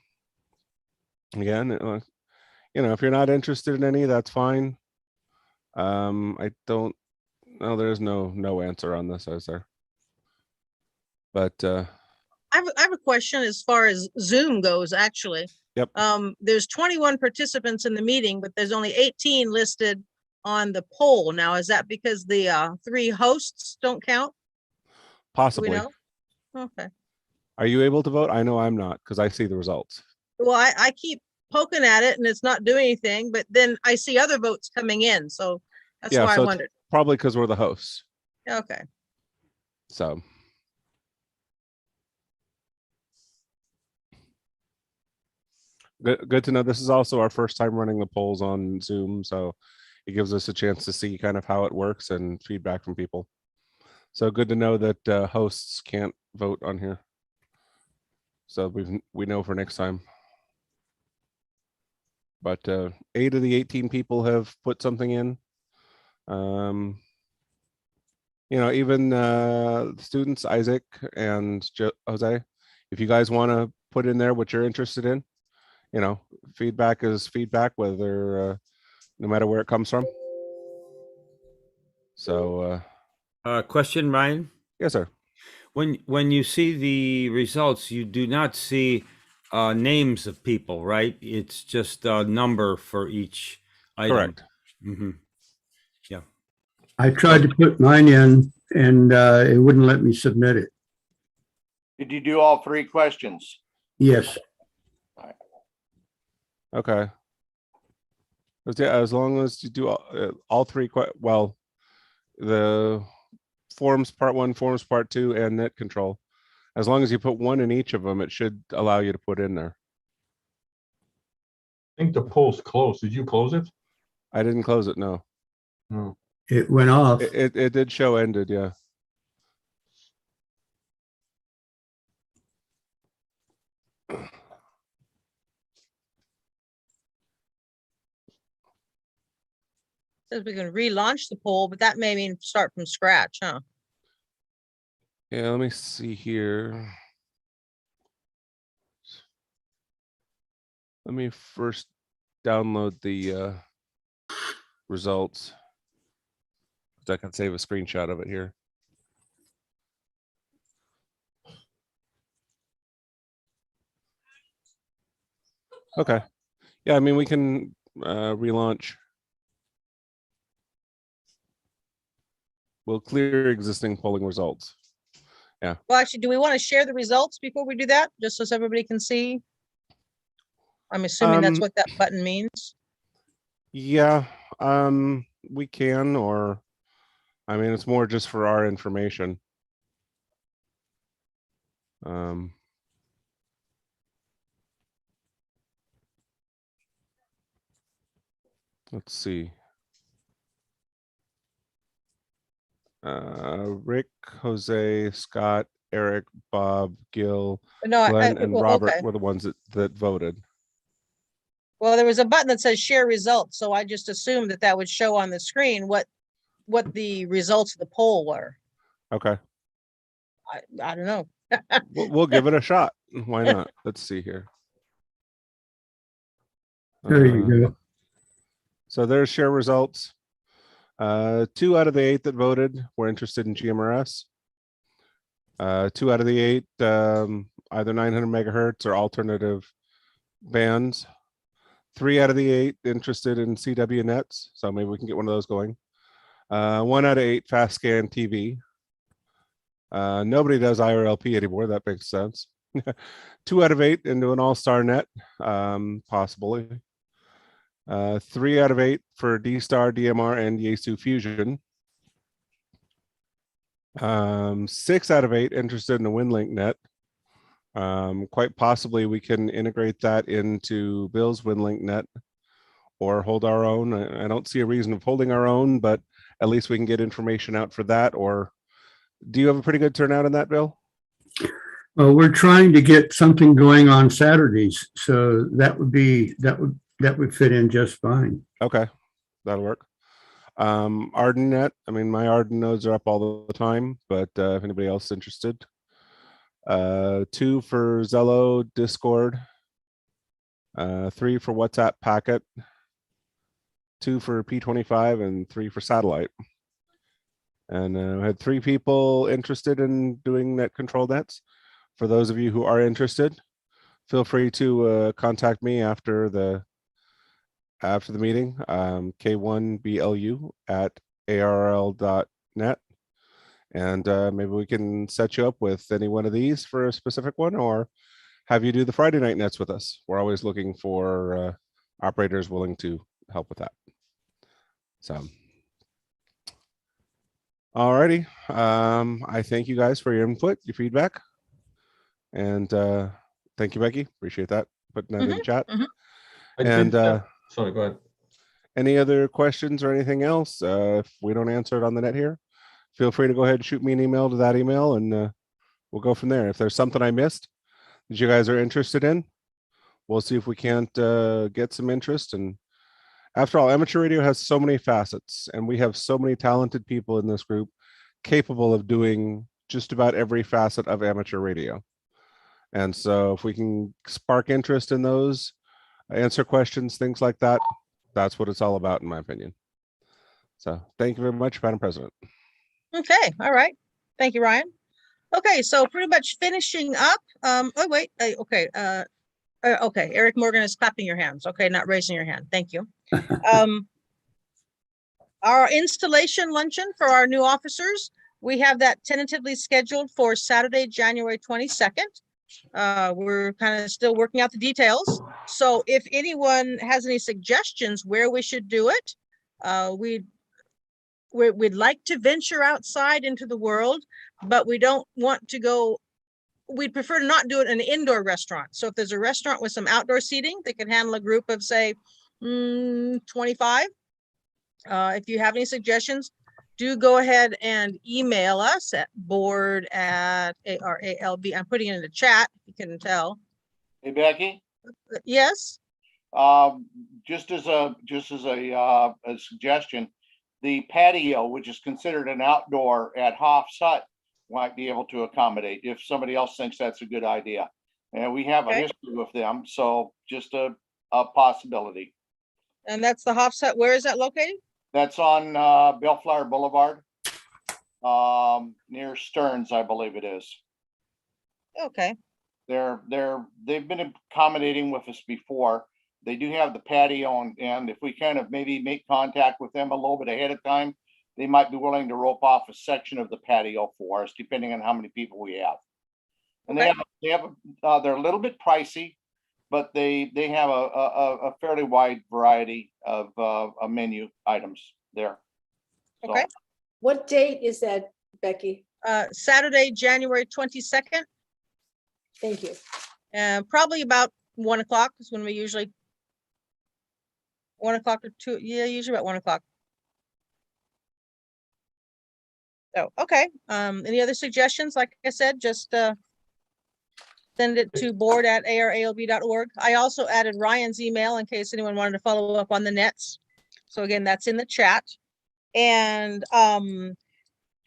if you're not interested in any, that's fine. I don't know. There's no answer on this, is there? But I have a question as far as Zoom goes, actually. Yep. There's 21 participants in the meeting, but there's only 18 listed on the poll. Now, is that because the 3 hosts don't count? Possibly. Do we know? Okay. Are you able to vote? I know I'm not, because I see the results. Well, I keep poking at it and it's not doing anything, but then I see other votes coming in. So that's why I wondered. Probably because we're the hosts. Okay. So. Good to know. This is also our first time running the polls on Zoom, so it gives us a chance to see kind of how it works and feedback from people. So good to know that hosts can't vote on here. So we know for next time. But 8 of the 18 people have put something in. Even students, Isaac and Jose, if you guys want to put in there what you're interested in, feedback is feedback, whether no matter where it comes from. So question, Ryan? Yes, sir. When you see the results, you do not see names of people, right? It's just a number for each item. Correct. Mm-hmm. Yeah. I tried to put mine in and it wouldn't let me submit it. Did you do all 3 questions? Yes. Okay. As long as you do all 3, the forms part 1, forms part 2, and net control. As long as you put 1 in each of them, it should allow you to put in there. I think the poll's closed. Did you close it? I didn't close it, no. No. It went off. It did show ended, yeah. Says we can relaunch the poll, but that may mean start from scratch, huh? Yeah, let me see here. Let me first download the results. I can save a screenshot of it here. Okay. Yeah, I mean, we can relaunch. We'll clear existing polling results. Yeah. Well, actually, do we want to share the results before we do that? Just so everybody can see? I'm assuming that's what that button means. Yeah, we can, or I mean, it's more just for our information. Let's see. Rick, Jose, Scott, Eric, Bob, Gil, No, Glenn, and well, Robert okay. were the ones that voted. Well, there was a button that says share results, so I just assumed that would show on the screen what the results of the poll were. Okay. I don't know. We'll give it a shot. Why not? Let's see here. There you go. So there's share results. 2 out of the 8 that voted were interested in GMRS. 2 out of the 8, either 900 megahertz or alternative bands. 3 out of the 8 interested in CW nets. So maybe we can get one of those going. 1 out of 8 fast scan TV. Nobody does IRLP anymore. That makes sense. 2 out of 8 into an all-star net, possibly. 3 out of 8 for D-Star, DMR, and Yaesu Fusion. 6 out of 8 interested in a WinLink net. Quite possibly we can integrate that into Bill's WinLink net or hold our own. I don't see a reason of holding our own, but at least we can get information out for that. Or do you have a pretty good turnout in that, Bill? Well, we're trying to get something going on Saturdays, so that would fit in just fine. Okay, that'll work. ArdenNet, I mean, my Arden nodes are up all the time, but if anybody else is interested. 2 for Zello, Discord. 3 for WhatsApp Packet. 2 for P25 and 3 for satellite. And I had 3 people interested in doing net control nets. For those of you who are interested, feel free to contact me after the meeting, k1blu@arl.net. And maybe we can set you up with any one of these for a specific one, or have you do the Friday night nets with us. We're always looking for operators willing to help with that. So, alrighty. I thank you guys for your input, your feedback. And thank you, Becky. Appreciate that. putting that in chat. I And did, sorry, go ahead. any other questions or anything else? If we don't answer it on the net here, feel free to go ahead and shoot me an email to that email, and we'll go from there. If there's something I missed that you guys are interested in, we'll see if we can't get some interest. And after all, amateur radio has so many facets, and we have so many talented people in this group capable of doing just about every facet of amateur radio. And so if we can spark interest in those, answer questions, things like that, that's what it's all about, in my opinion. So thank you very much, Madam President. Okay, all right. Thank you, Ryan. Okay, so pretty much finishing up. Oh, wait, okay. Okay, Eric Morgan is clapping your hands. Okay, not raising your hand. Thank you. Our installation luncheon for our new officers, we have that tentatively scheduled for Saturday, January 22nd. We're kind of still working out the details. So if anyone has any suggestions where we should do it, we'd like to venture outside into the world, but we don't want to go. We'd prefer to not do it in an indoor restaurant. So if there's a restaurant with some outdoor seating that can handle a group of, say, 25, if you have any suggestions, do go ahead and email us at board@ARALB. I'm putting it in the chat, if you can tell. Hey, Becky? Yes? Just as a suggestion, the patio, which is considered an outdoor at Hoff's Hut, might be able to accommodate if somebody else thinks that's a good idea. And we have a history with them, so just a possibility. And that's the Hoff's Hut. Where is that located? That's on Bellflower Boulevard, near Stearns, I believe it is. Okay. They've been accommodating with us before. They do have the patio, and if we kind of maybe make contact with them a little bit ahead of time, they might be willing to rope off a section of the patio for us, depending on how many people we have. And they're a little bit pricey, but they have a fairly wide variety of menu items there. So, okay. What date is that, Becky? Saturday, January 22nd. Thank you. Probably about 1 o'clock is when we usually 1 o'clock or 2. Yeah, usually about 1 o'clock. So, okay. Any other suggestions? Like I said, just send it to board@aralb.org. I also added Ryan's email in case anyone wanted to follow up on the nets. So again, that's in the chat. And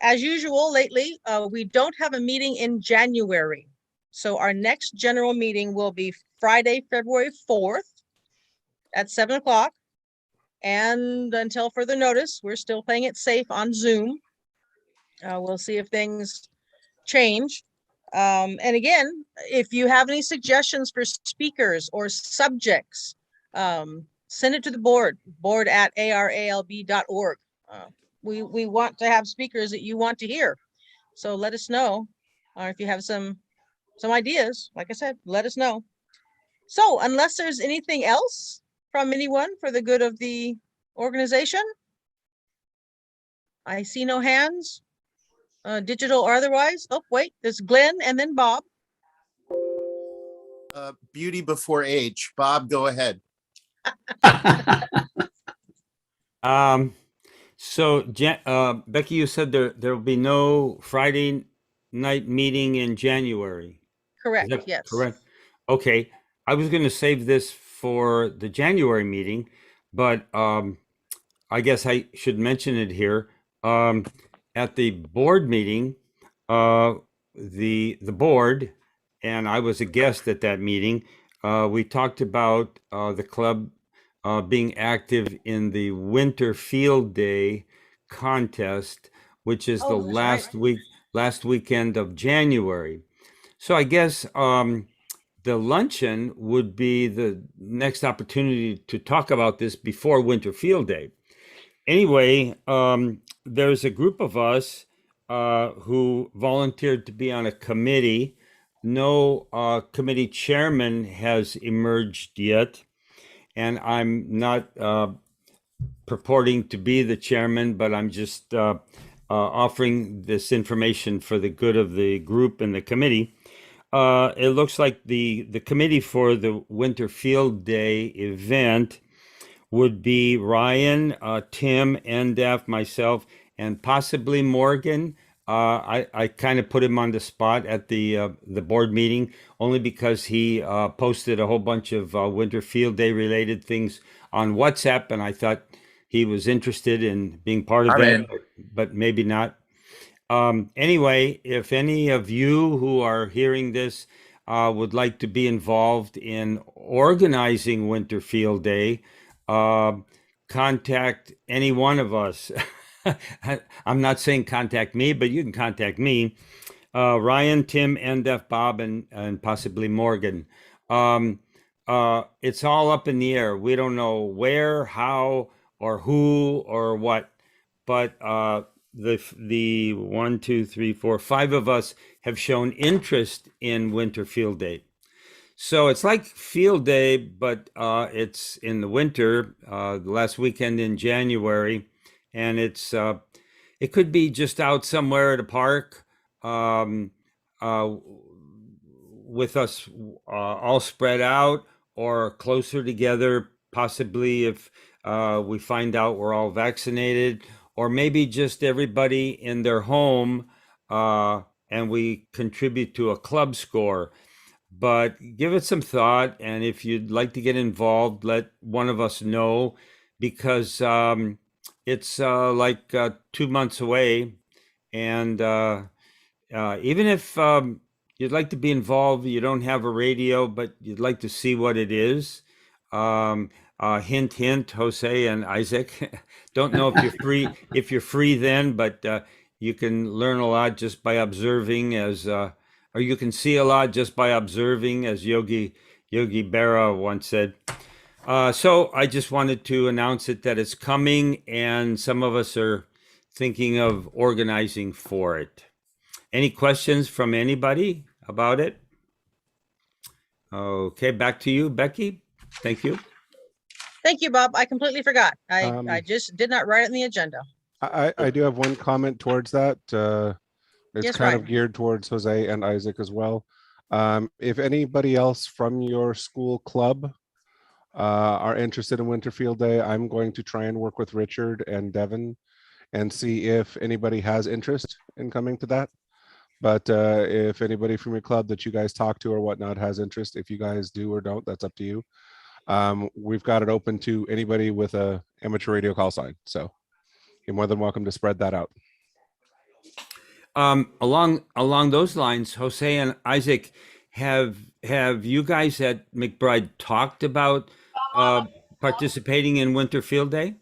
as usual, lately, we don't have a meeting in January. So our next general meeting will be Friday, February 4th at 7 o'clock. And until further notice, we're still playing it safe on Zoom. We'll see if things change. And again, if you have any suggestions for speakers or subjects, send it to the board@aralb.org. We want to have speakers that you want to hear. So let us know. Or if you have some ideas, like I said, let us know. So unless there's anything else from anyone for the good of the organization, I see no hands. Digital or otherwise. Oh, wait, there's Glenn and then Bob. Beauty before age. Bob, go ahead. So Becky, you said there will be no Friday night meeting in January. Correct. Yes. Correct. Okay. I was going to save this for the January meeting, but I guess I should mention it here. At the board meeting, the board, and I was a guest at that meeting, we talked about the club being active in the Winter Field Day contest, which is the last weekend of January. So I guess the luncheon would be the next opportunity to talk about this before Winter Field Day. Anyway, there's a group of us who volunteered to be on a committee. No committee chairman has emerged yet, and I'm not purporting to be the chairman, but I'm just offering this information for the good of the group and the committee. it looks like the committee for the Winter Field Day event would be Ryan, Tim, NDEF, myself, and possibly Morgan. I kind of put him on the spot at the board meeting only because he posted a whole bunch of Winter Field Day related things on WhatsApp, and I thought he was interested in being part of I'm that, in. but maybe not. Anyway, if any of you who are hearing this would like to be involved in organizing Winter Field Day, contact any one of us. I'm not saying contact me, but you can contact me. Ryan, Tim, NDEF, Bob, and possibly Morgan. It's all up in the air. We don't know where, how, or who, or what. But the 1, 2, 3, 4, 5 of us have shown interest in Winter Field Day. So it's like Field Day, but it's in the winter, the last weekend in January, and it could be just out somewhere at a park with us all spread out or closer together, possibly if we find out we're all vaccinated, or maybe just everybody in their home and we contribute to a club score. But give it some thought, and if you'd like to get involved, let one of us know, because it's like 2 months away, and even if you'd like to be involved, you don't have a radio, but you'd like to see what it is. Hint, hint, Jose and Isaac. Don't know if you're free then, but you can learn a lot just by observing, or you can see a lot just by observing, as Yogi Berra once said. So I just wanted to announce that it's coming, and some of us are thinking of organizing for it. Any questions from anybody about it? Okay, back to you, Becky. Thank you. Thank you, Bob. I completely forgot. I just did not write it in the agenda. I do have one comment towards that. It's Yes, kind Ryan. of geared towards Jose and Isaac as well. If anybody else from your school club are interested in Winter Field Day, I'm going to try and work with Richard and Devin and see if anybody has interest in coming to that. But if anybody from your club that you guys talk to or whatnot has interest, if you guys do or don't, that's up to you. We've got it open to anybody with a amateur radio call sign. So you're more than welcome to spread that out. Along those lines, Jose and Isaac, have you guys at McBride talked about participating in Winter Field Day?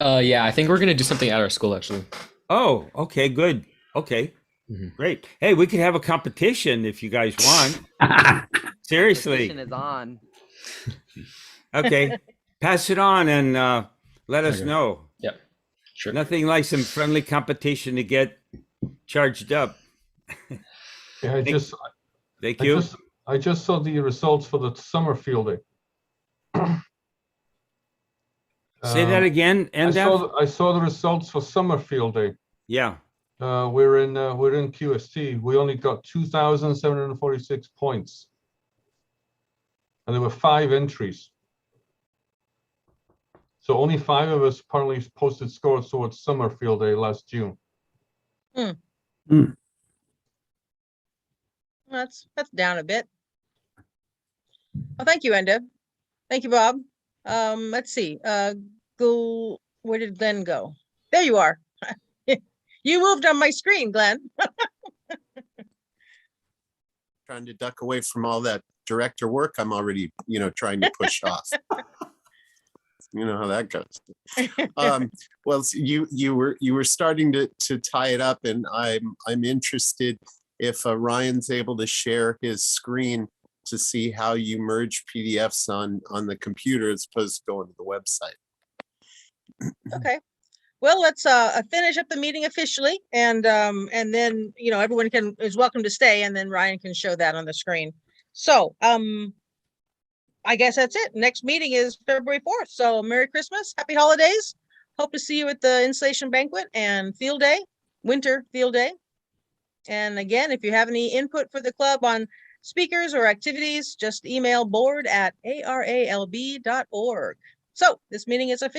Yeah, I think we're gonna do something at our school actually. Oh, okay, good. Okay, great. Hey, we could have a competition if you guys want. Seriously. Competition is on. Okay, pass it on and let us Okay. know. Yep, sure. Nothing like some friendly competition to get charged up. Yeah, Thank you. I just saw the results for the summer field day. Say that again, NDEF? I saw the results for summer field day. Yeah. We're in QST. We only got 2,746 points, and there were 5 entries. So only 5 of us apparently posted scores towards summer field day last June. That's down a bit. Well, thank you, Enda. Thank you, Bob. Let's see. Go. Where did Glenn go? There you are. You moved on my screen, Glenn. Trying to duck away from all that director work I'm already, trying to push off. You know how that goes. Well, you were starting to tie it up, and I'm interested if Ryan's able to share his screen to see how you merge PDFs on the computer as opposed to going to the website. Okay. Well, let's finish up the meeting officially, and then everyone is welcome to stay, and then Ryan can show that on the screen. So I guess that's it. Next meeting is February 4th. So Merry Christmas, Happy Holidays. Hope to see you at the installation banquet and field day, Winter Field Day. And again, if you have any input for the club on speakers or activities, just email board@aralb.org. So this meeting is official.